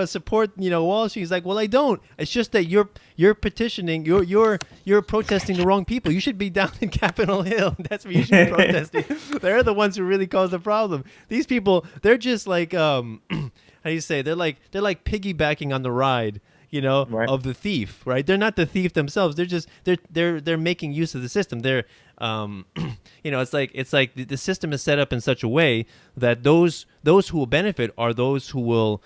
Speaker 1: support, Wall Street? He's like, well, I don't. It's just that you're petitioning, you're protesting the wrong people. You should be down in Capitol Hill. That's where you should be protesting. They're the ones who really cause the problem. These people, they're just like, how do you say? They're like piggybacking on the ride,
Speaker 2: Right.
Speaker 1: of the thief, right? They're not the thief themselves. They're just they're making use of the system. They're it's like the system is set up in such a way that those who will benefit are those who will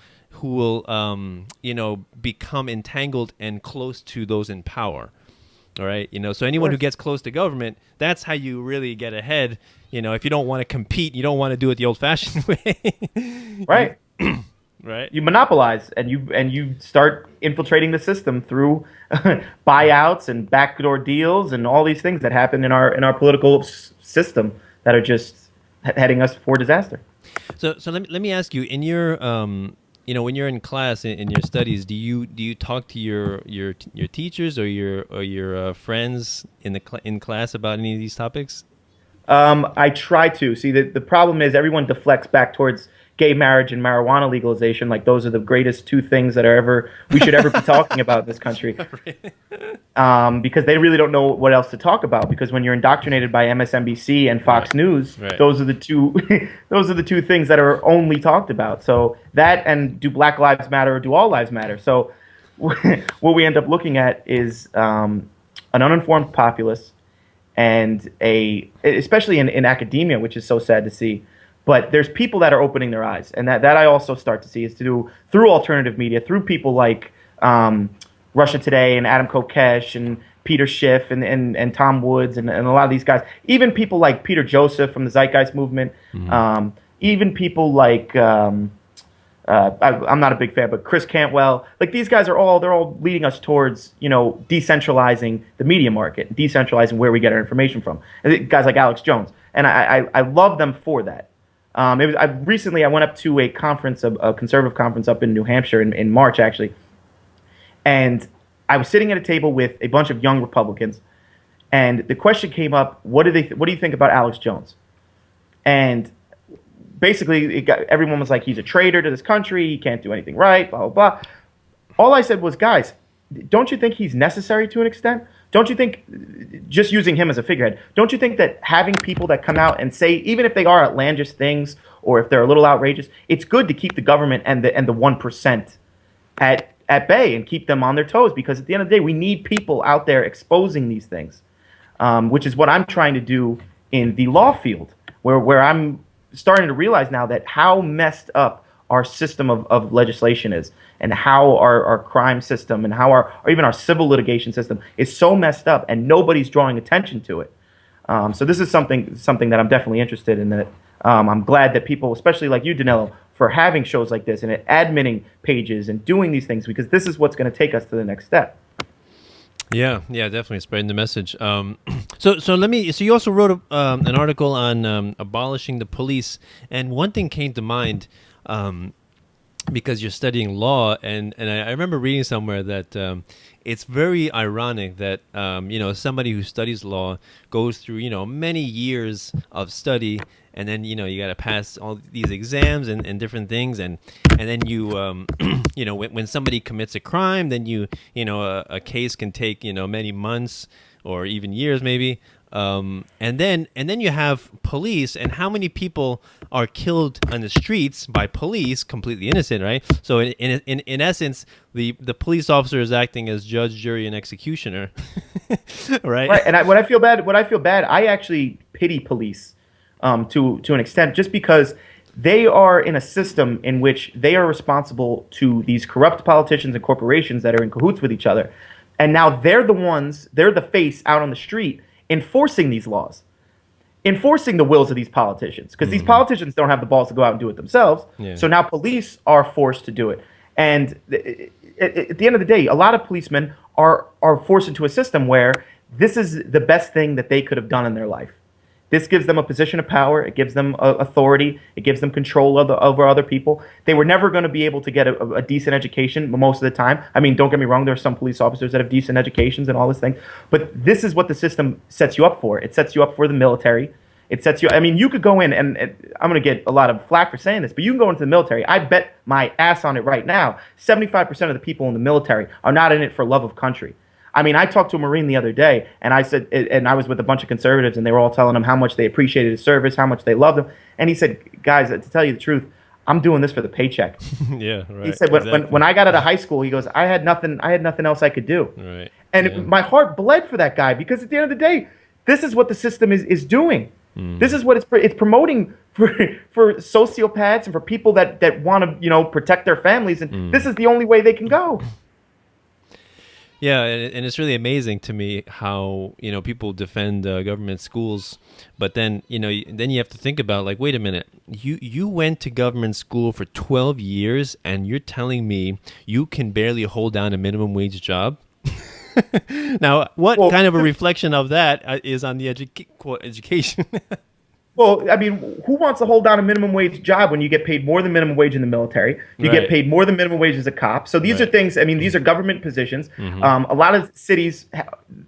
Speaker 1: become entangled and close to those in power. All right, so anyone who gets close to government, that's how you really get ahead. If you don't want to compete, you don't want to do it the old-fashioned way.
Speaker 2: Right.
Speaker 1: Right.
Speaker 2: You monopolize and you start infiltrating the system through buyouts and backdoor deals and all these things that happen in our political system that are just heading us for disaster.
Speaker 1: So let me ask you, in your when you're in class in your studies, do you talk to your teachers or your friends in class about any of these topics?
Speaker 2: I try to. See, the problem is everyone deflects back towards gay marriage and marijuana legalization, like those are the greatest two things that we should ever be talking about in this country. Because they really don't know what else to talk about. Because when you're indoctrinated by MSNBC and Fox News, those are the two things that are only talked about. So that, and do Black Lives Matter or do all lives matter? So what we end up looking at is an uninformed populace, and especially in academia, which is so sad to see. But there's people that are opening their eyes, and that I also start to see is through alternative media, through people like Russia Today and Adam Kokesh and Peter Schiff and Tom Woods and a lot of these guys, even people like Peter Joseph from the Zeitgeist movement, even people like I'm not a big fan, but Chris Cantwell, like these guys they're all leading us towards decentralizing the media market, decentralizing where we get our information from. And guys like Alex Jones, and I love them for that. Recently I went up to a conference, a conservative conference up in New Hampshire in March actually, and I was sitting at a table with a bunch of young Republicans, and the question came up: what do you think about Alex Jones? And basically, everyone was like, he's a traitor to this country. He can't do anything right. Blah blah blah. All I said was, guys, don't you think he's necessary to an extent? Don't you think, just using him as a figurehead, don't you think that having people that come out and say, even if they are outlandish things or if they're a little outrageous, it's good to keep the government and the 1% at bay and keep them on their toes, because at the end of the day, we need people out there exposing these things, which is what I'm trying to do in the law field, where I'm starting to realize now that how messed up our system of legislation is, and how our crime system and how or even our civil litigation system is so messed up, and nobody's drawing attention to it. So this is something that I'm definitely interested in. That I'm glad that people, especially like you, Danilo, for having shows like this and adminning pages and doing these things, because this is what's going to take us to the next step.
Speaker 1: Yeah, definitely spreading the message. So you also wrote an article on abolishing the police, and one thing came to mind. Because you're studying law, and I remember reading somewhere that it's very ironic that somebody who studies law goes through many years of study, and then you got to pass all these exams and different things, and then you when somebody commits a crime, then a case can take many months or even years maybe. And then you have police, and how many people are killed on the streets by police, completely innocent, right? So in essence, the police officer is acting as judge, jury, and executioner, right?
Speaker 2: Right. And when I feel bad, I actually pity police to an extent, just because they are in a system in which they are responsible to these corrupt politicians and corporations that are in cahoots with each other, and now they're the face out on the street, enforcing these laws, enforcing the wills of these politicians, because these politicians don't have the balls to go out and do it themselves. Yeah. So now police are forced to do it. And at the end of the day, a lot of policemen are forced into a system where this is the best thing that they could have done in their life. This gives them a position of power. It gives them authority. It gives them control over other people. They were never going to be able to get a decent education most of the time. I mean, don't get me wrong. There are some police officers that have decent educations and all this thing. But this is what the system sets you up for. It sets you up for the military. It sets you. I mean, you could go in, and I'm going to get a lot of flack for saying this, but you can go into the military. I bet my ass on it right now. 75% of the people in the military are not in it for love of country. I mean, I talked to a Marine the other day, and I said, and I was with a bunch of conservatives, and they were all telling him how much they appreciated his service, how much they loved him. And he said, guys, to tell you the truth, I'm doing this for the paycheck.
Speaker 1: Yeah, right.
Speaker 2: He said, when I got out of high school, he goes, I had nothing else I could do.
Speaker 1: Right.
Speaker 2: And my heart bled for that guy, because at the end of the day, this is what the system is doing. This is what it's promoting for sociopaths and for people that want to protect their families, and this is the only way they can go.
Speaker 1: Yeah, and it's really amazing to me how people defend government schools, but then then you have to think about, like, wait a minute, you went to government school for 12 years and you're telling me you can barely hold down a minimum wage job? Now, what kind of a reflection of that is on the education?
Speaker 2: Well, I mean, who wants to hold down a minimum wage job when you get paid more than minimum wage in the military? You get paid more than minimum wage as a cop. So these are things, I mean, these are government positions. A lot of cities,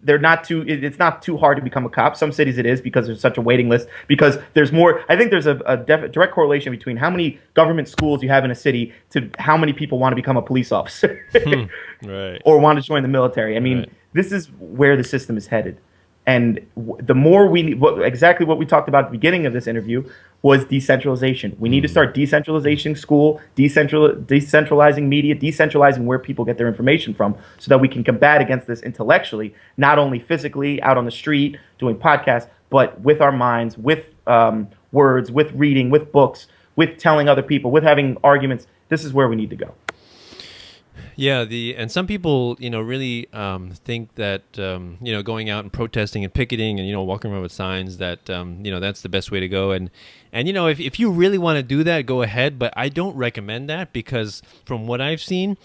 Speaker 2: it's not too hard to become a cop. Some cities it is, because there's such a waiting list, because there's more. I think there's a direct correlation between how many government schools you have in a city to how many people want to become a police officer or want to join the military. I mean, this is where the system is headed. And the more exactly what we talked about at the beginning of this interview was decentralization. We need to start decentralizing school, decentralizing media, decentralizing where people get their information from, so that we can combat against this intellectually, not only physically out on the street doing podcasts, but with our minds, with words, with reading, with books, with telling other people, with having arguments. This is where we need to go.
Speaker 1: Yeah, and some people, really think that, going out and protesting and picketing and, walking around with signs, that, that's the best way to go. And if you really want to do that, go ahead. But I don't recommend that, because from what I've seen,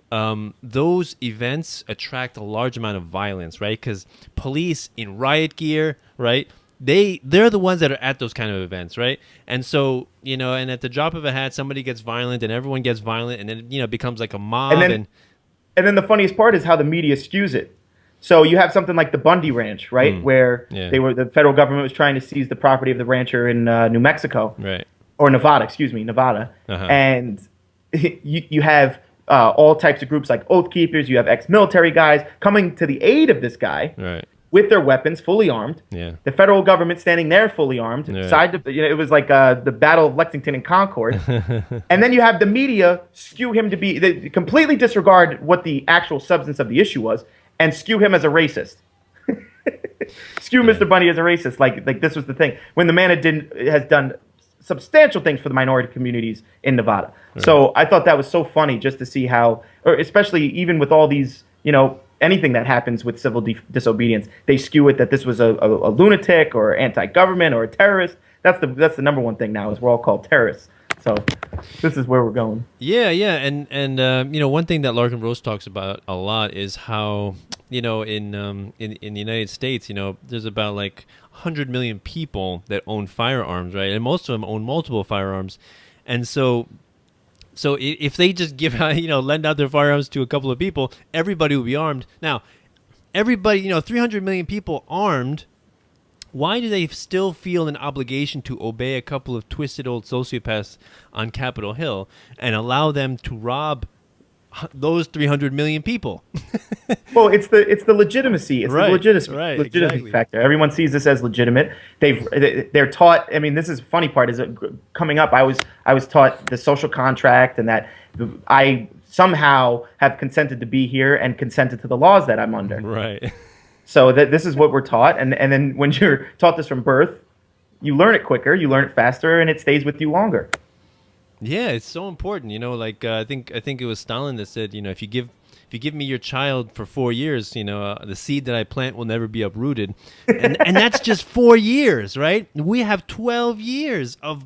Speaker 1: those events attract a large amount of violence, right? Because police in riot gear, right? They're the ones that are at those kind of events, right? And so, and at the drop of a hat, somebody gets violent and everyone gets violent, and then, it becomes like a mob. And
Speaker 2: then the funniest part is how the media skews it. So you have something like the Bundy Ranch, right? Where the federal government was trying to seize the property of the rancher in New Mexico.
Speaker 1: Right.
Speaker 2: Or Nevada, Nevada. And you have all types of groups like Oath Keepers. You have ex-military guys coming to the aid of this guy.
Speaker 1: Right.
Speaker 2: With their weapons, fully armed. Yeah. The federal government standing there, fully armed. Yeah. It was like the Battle of Lexington and Concord. And then you have the media skew him to be, they completely disregard what the actual substance of the issue was, and skew him as a racist. Skew Mr. Bundy as a racist. Like this was the thing. When the man has done substantial things for the minority communities in Nevada. Right. So I thought that was so funny, just to see how, or especially even with all these, anything that happens with civil disobedience, they skew it that this was a lunatic or anti-government or a terrorist. That's the number one thing now, is we're all called terrorists. So this is where we're going. Yeah, and one thing that Larkin Rose talks about a lot is how in the United States, there's about like 100 million people that own firearms, right? And most of them own multiple firearms, and so if they just give out, lend out their firearms to a couple of people, everybody will be armed. Now, everybody, 300 million people armed, why do they still feel an obligation to obey a couple of twisted old sociopaths on Capitol Hill and allow them to rob those 300 million people? Well, it's the legitimacy. It's the legitimacy factor. Everyone sees this as legitimate. They're taught. I mean, this is the funny part. Is coming up, I was taught the social contract, and that I somehow have consented to be here and consented to the laws that I'm under. Right. So this is what we're taught, and then when you're taught this from birth, you learn it quicker, you learn it faster, and it stays with you longer. Yeah, it's so important. I think it was Stalin that said, if you give me your child for 4 years, the seed that I plant will never be uprooted, and that's just 4 years, right? We have 12 years of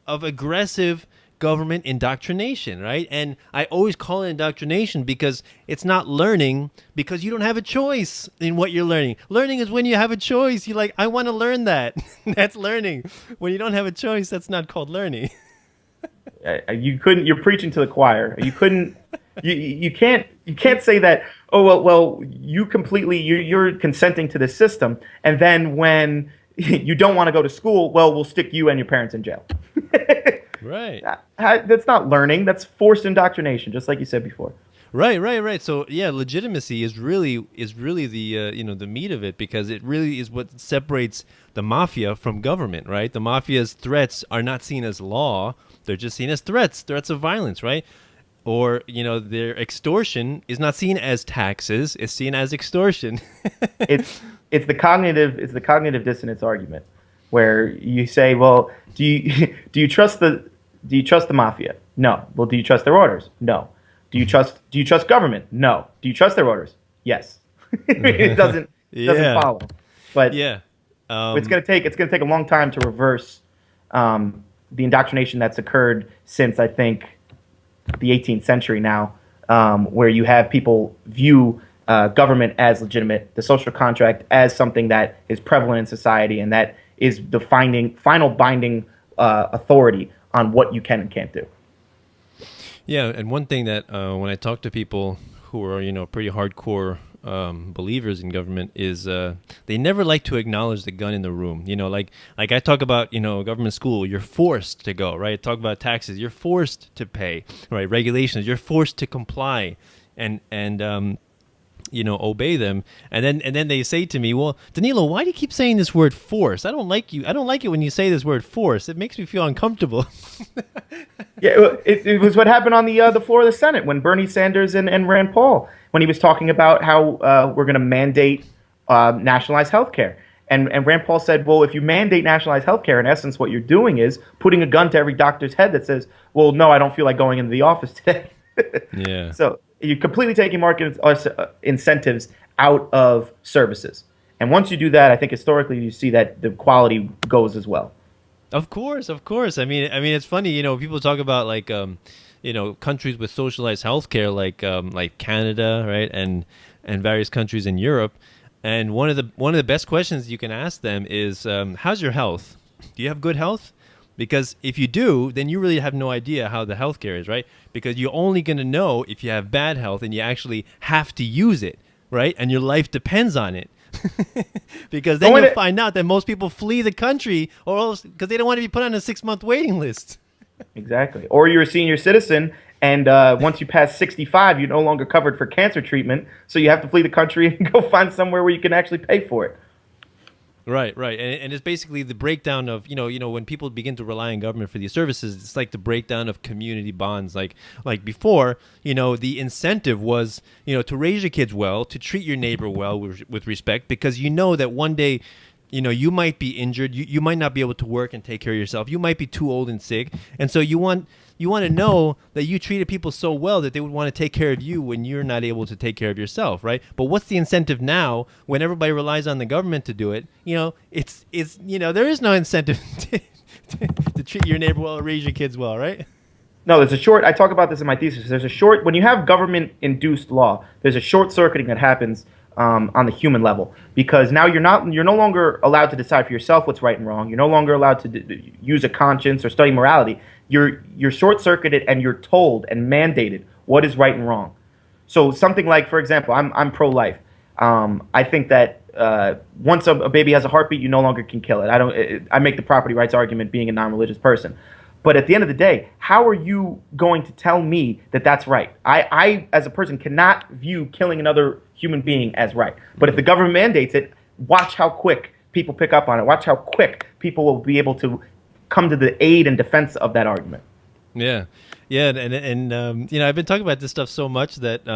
Speaker 2: aggressive government indoctrination, right? And I always call it indoctrination because it's not learning, because you don't have a choice in what you're learning. Learning is when you have a choice. You're like, I want to learn that. That's learning. When you don't have a choice, that's not called learning. You're preaching to the choir. You can't say that, oh, well, you're consenting to this system, and then when you don't want to go to school. Well, we'll stick you and your parents in jail.
Speaker 1: Right.
Speaker 2: That's not learning. That's forced indoctrination, just like you said before.
Speaker 1: Right. So yeah, legitimacy is really the the meat of it, because it really is what separates the mafia from government, right? The mafia's threats are not seen as law; they're just seen as threats of violence, right? Or their extortion is not seen as taxes; it's seen as extortion.
Speaker 2: It's the cognitive dissonance argument, where you say, well, do you trust the mafia? No. Well, do you trust their orders? No. Do you trust government? No. Do you trust their orders? Yes. It doesn't follow. But
Speaker 1: Yeah.
Speaker 2: it's gonna take a long time to reverse the indoctrination that's occurred since, I think, the 18th century now, where you have people view government as legitimate, the social contract as something that is prevalent in society, and that is the final binding authority on what you can and can't do.
Speaker 1: Yeah, and one thing that when I talk to people who are pretty hardcore believers in government is they never like to acknowledge the gun in the room. Like I talk about government school, you're forced to go, right? Talk about taxes, you're forced to pay, right? Regulations, you're forced to comply, and obey them. And then they say to me, well, Danilo, why do you keep saying this word force? I don't like it when you say this word force. It makes me feel uncomfortable.
Speaker 2: Yeah, it was what happened on the floor of the Senate when Bernie Sanders and Rand Paul, when he was talking about how we're going to mandate nationalized health care. And Rand Paul said, well, if you mandate nationalized health care, in essence, what you're doing is putting a gun to every doctor's head that says, well, no, I don't feel like going into the office today.
Speaker 1: Yeah.
Speaker 2: So you're completely taking market incentives out of services. And once you do that, I think historically you see that the quality goes as well.
Speaker 1: Of course. I mean, it's funny. People talk about like, countries with socialized healthcare, like Canada, right, and various countries in Europe. And one of the best questions you can ask them is, how's your health? Do you have good health? Because if you do, then you really have no idea how the healthcare is, right? Because you're only going to know if you have bad health and you actually have to use it, right? And your life depends on it. Because then you'll find out that most people flee the country, or else because they don't want to be put on a 6-month waiting list.
Speaker 2: Exactly. Or you're a senior citizen, and once you pass 65, you're no longer covered for cancer treatment, so you have to flee the country and go find somewhere where you can actually pay for it.
Speaker 1: Right, and it's basically the breakdown of when people begin to rely on government for these services, it's like the breakdown of community bonds. Like before, the incentive was to raise your kids well, to treat your neighbor well with respect, because that one day you might be injured, you might not be able to work and take care of yourself, you might be too old and sick, and so you want to know that you treated people so well that they would want to take care of you when you're not able to take care of yourself, right? But what's the incentive now when everybody relies on the government to do it? It's there is no incentive to treat your neighbor well or raise your kids well, right?
Speaker 2: No, I talk about this in my thesis. When you have government-induced law, there's a short-circuiting that happens on the human level, because now you're no longer allowed to decide for yourself what's right and wrong. You're no longer allowed to use a conscience or study morality. You're short-circuited, and you're told and mandated what is right and wrong. So something like, for example, I'm pro-life. I think that once a baby has a heartbeat, you no longer can kill it. I make the property rights argument being a non-religious person. But at the end of the day, how are you going to tell me that that's right? I, as a person, cannot view killing another human being as right. But if the government mandates it, watch how quick people pick up on it. Watch how quick people will be able to come to the aid and defense of that argument.
Speaker 1: Yeah, and I've been talking about this stuff so much that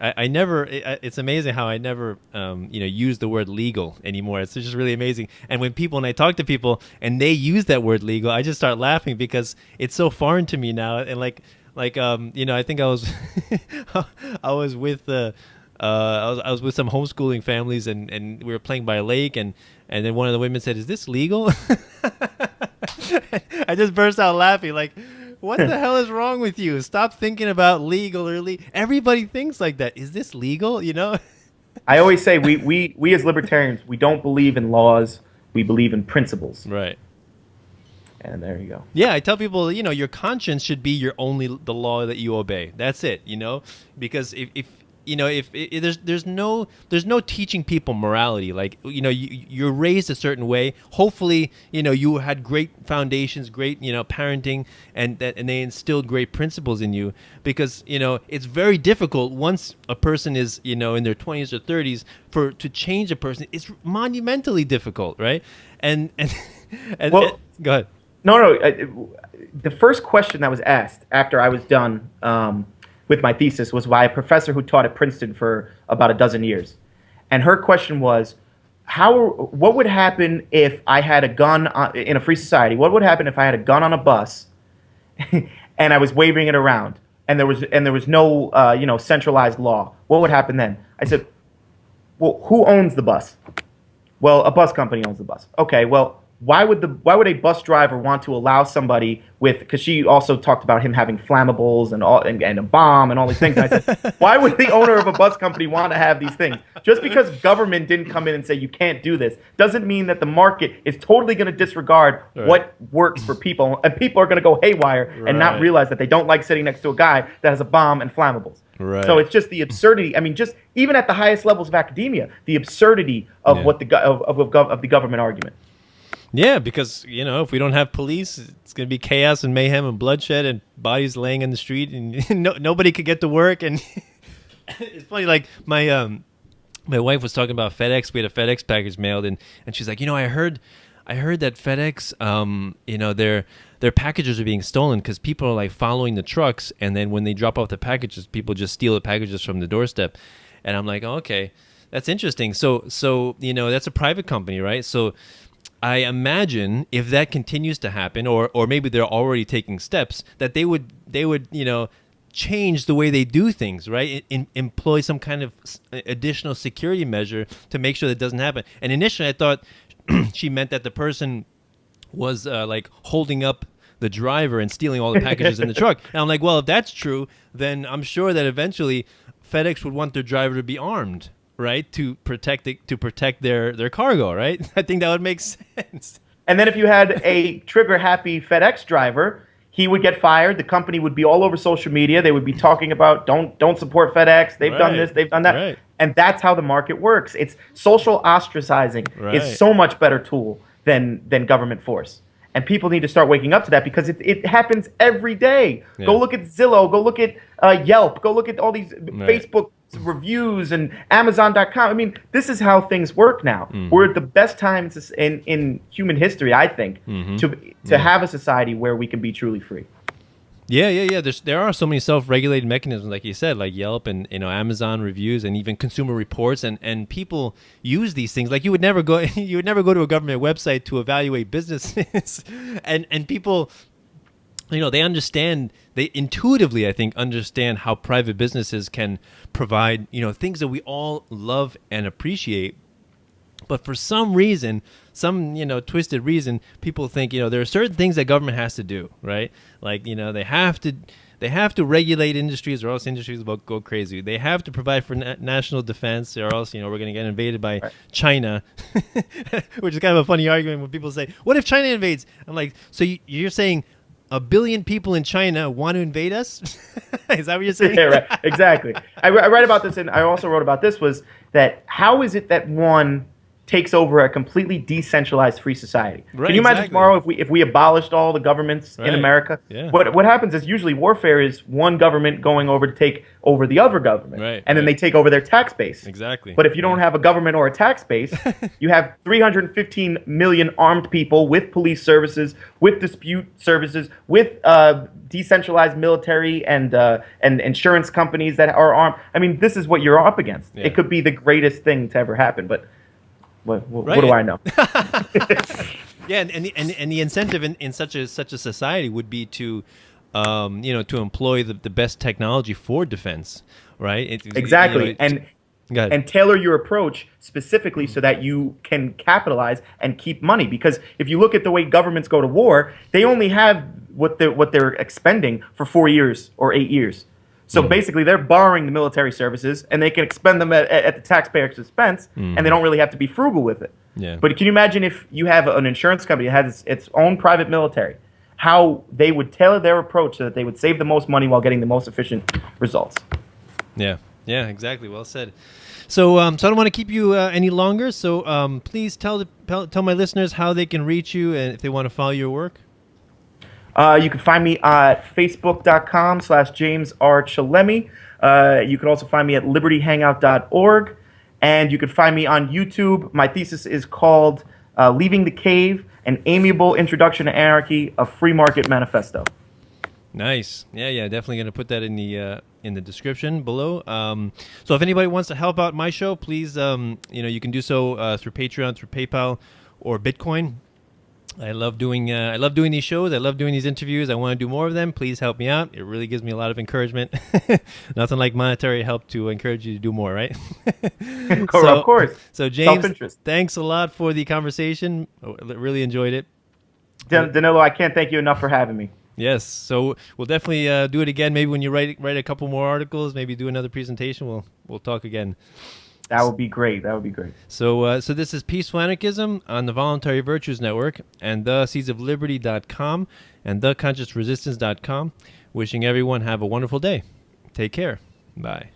Speaker 1: I never. It's amazing how I never, use the word legal anymore. It's just really amazing. And when I talk to people and they use that word legal, I just start laughing because it's so foreign to me now. And I think I was, I was with I was with some homeschooling families, and we were playing by a lake, and then one of the women said, "Is this legal?" I just burst out laughing, like, what the hell is wrong with you? Stop thinking about legal or everybody thinks like that. Is this legal?
Speaker 2: I always say we as libertarians, we don't believe in laws. We believe in principles.
Speaker 1: Right.
Speaker 2: And there you go.
Speaker 1: Yeah, I tell people, your conscience should be the law that you obey. That's it, because if if there's no teaching people morality. Like, you're raised a certain way. Hopefully, you had great foundations, great, parenting, and they instilled great principles in you, because, it's very difficult once a person is, in their 20s or 30s to change a person. It's monumentally difficult, right? And
Speaker 2: Well,
Speaker 1: go ahead.
Speaker 2: No. The first question that was asked after I was done with my thesis was by a professor who taught at Princeton for about a dozen years. And her question was, what would happen if I had a gun in a free society? What would happen if I had a gun on a bus and I was waving it around, and there was no centralized law? What would happen then? I said, well, who owns the bus? Well, a bus company owns the bus. Okay, well, why would a bus driver want to allow somebody because she also talked about him having flammables and a bomb and all these things. And I said, why would the owner of a bus company want to have these things? Just because government didn't come in and say you can't do this doesn't mean that the market is totally going to disregard what works for people, and people are going to go haywire and not realize that they don't like sitting next to a guy that has a bomb and flammables.
Speaker 1: Right.
Speaker 2: So it's just the absurdity. I mean, just even at the highest levels of academia, the absurdity of what of the government argument.
Speaker 1: Yeah, because, if we don't have police, it's going to be chaos and mayhem and bloodshed and bodies laying in the street, and nobody could get to work. And it's funny, like my wife was talking about FedEx. We had a FedEx package mailed, and she's like, I heard that FedEx, their packages are being stolen because people are like following the trucks, and then when they drop off the packages, people just steal the packages from the doorstep. And I'm like, oh, okay, that's interesting. So that's a private company, right? So I imagine if that continues to happen, or maybe they're already taking steps, that they would change the way they do things, right? Employ some kind of additional security measure to make sure that doesn't happen. And initially I thought she meant that the person was like holding up the driver and stealing all the packages in the truck. And I'm like, well, if that's true, then I'm sure that eventually FedEx would want their driver to be armed, right, to protect their cargo, right? I think that would make sense.
Speaker 2: And then if you had a trigger-happy FedEx driver, he would get fired. The company would be all over social media. They would be talking about don't support FedEx. They've done this. They've done that.
Speaker 1: Right.
Speaker 2: And that's how the market works. It's social ostracizing is so much better tool than government force. And people need to start waking up to that, because it happens every day. Yeah. Go look at Zillow. Go look at Yelp. Go look at all these Facebook reviews and Amazon.com. I mean, this is how things work now. Mm-hmm. We're at the best times in human history, I think, to have a society where we can be truly free.
Speaker 1: Yeah. There are so many self-regulated mechanisms, like you said, like Yelp and Amazon reviews and even Consumer Reports, and people use these things. Like you would never go to a government website to evaluate businesses, and people, they intuitively, I think, understand how private businesses can provide, things that we all love and appreciate. But for some reason, some twisted reason, people think there are certain things that government has to do, right? Like they have to regulate industries, or else industries will go crazy. They have to provide for national defense, or else we're going to get invaded by China, which is kind of a funny argument when people say, "What if China invades?" I'm like, so you're saying 1 billion people in China want to invade us? Is that what you're saying?
Speaker 2: Yeah, right. Exactly. I write about this, and I also wrote about this, was that how is it that one takes over a completely decentralized free society?
Speaker 1: Right,
Speaker 2: can you imagine tomorrow if we abolished all the governments in America?
Speaker 1: Yeah.
Speaker 2: What happens is usually warfare is one government going over to take over the other government, and then they take over their tax base.
Speaker 1: Exactly.
Speaker 2: But if you don't have a government or a tax base, you have 315 million armed people with police services, with dispute services, with decentralized military and insurance companies that are armed. I mean, this is what you're up against. Yeah. It could be the greatest thing to ever happen, but what do I know?
Speaker 1: Yeah, and the incentive in such a society would be to to employ the best technology for defense, right?
Speaker 2: Exactly. And tailor your approach specifically so that you can capitalize and keep money. Because if you look at the way governments go to war, they only have what they're expending for 4 years or 8 years. So basically, they're borrowing the military services, and they can expend them at the taxpayer's expense, and they don't really have to be frugal with it.
Speaker 1: Yeah.
Speaker 2: But can you imagine if you have an insurance company that has its own private military, how they would tailor their approach so that they would save the most money while getting the most efficient results?
Speaker 1: Yeah. Yeah, exactly. Well said. So, so I don't want to keep you any longer. So, please tell my listeners how they can reach you and if they want to follow your work.
Speaker 2: You can find me at facebook.com/James R. Chillemi. You can also find me at libertyhangout.org. And you can find me on YouTube. My thesis is called Leaving the Cave, An Amiable Introduction to Anarchy, a Free Market Manifesto.
Speaker 1: Nice. Yeah, definitely going to put that in the description below. So if anybody wants to help out my show, please, you can do so through Patreon, through PayPal, or Bitcoin. I love doing these shows. I love doing these interviews. I want to do more of them. Please help me out. It really gives me a lot of encouragement. Nothing like monetary help to encourage you to do more, right?
Speaker 2: Of course.
Speaker 1: So James,
Speaker 2: Self-interest.
Speaker 1: thanks a lot for the conversation. Really enjoyed it.
Speaker 2: Danilo, I can't thank you enough for having me.
Speaker 1: Yes, so we'll definitely do it again. Maybe when you write a couple more articles, maybe do another presentation. We'll talk again.
Speaker 2: That would be great.
Speaker 1: So this is Peaceful Anarchism on the Voluntary Virtues Network and the seedsofliberty.com and theconsciousresistance.com. Wishing everyone have a wonderful day. Take care. Bye.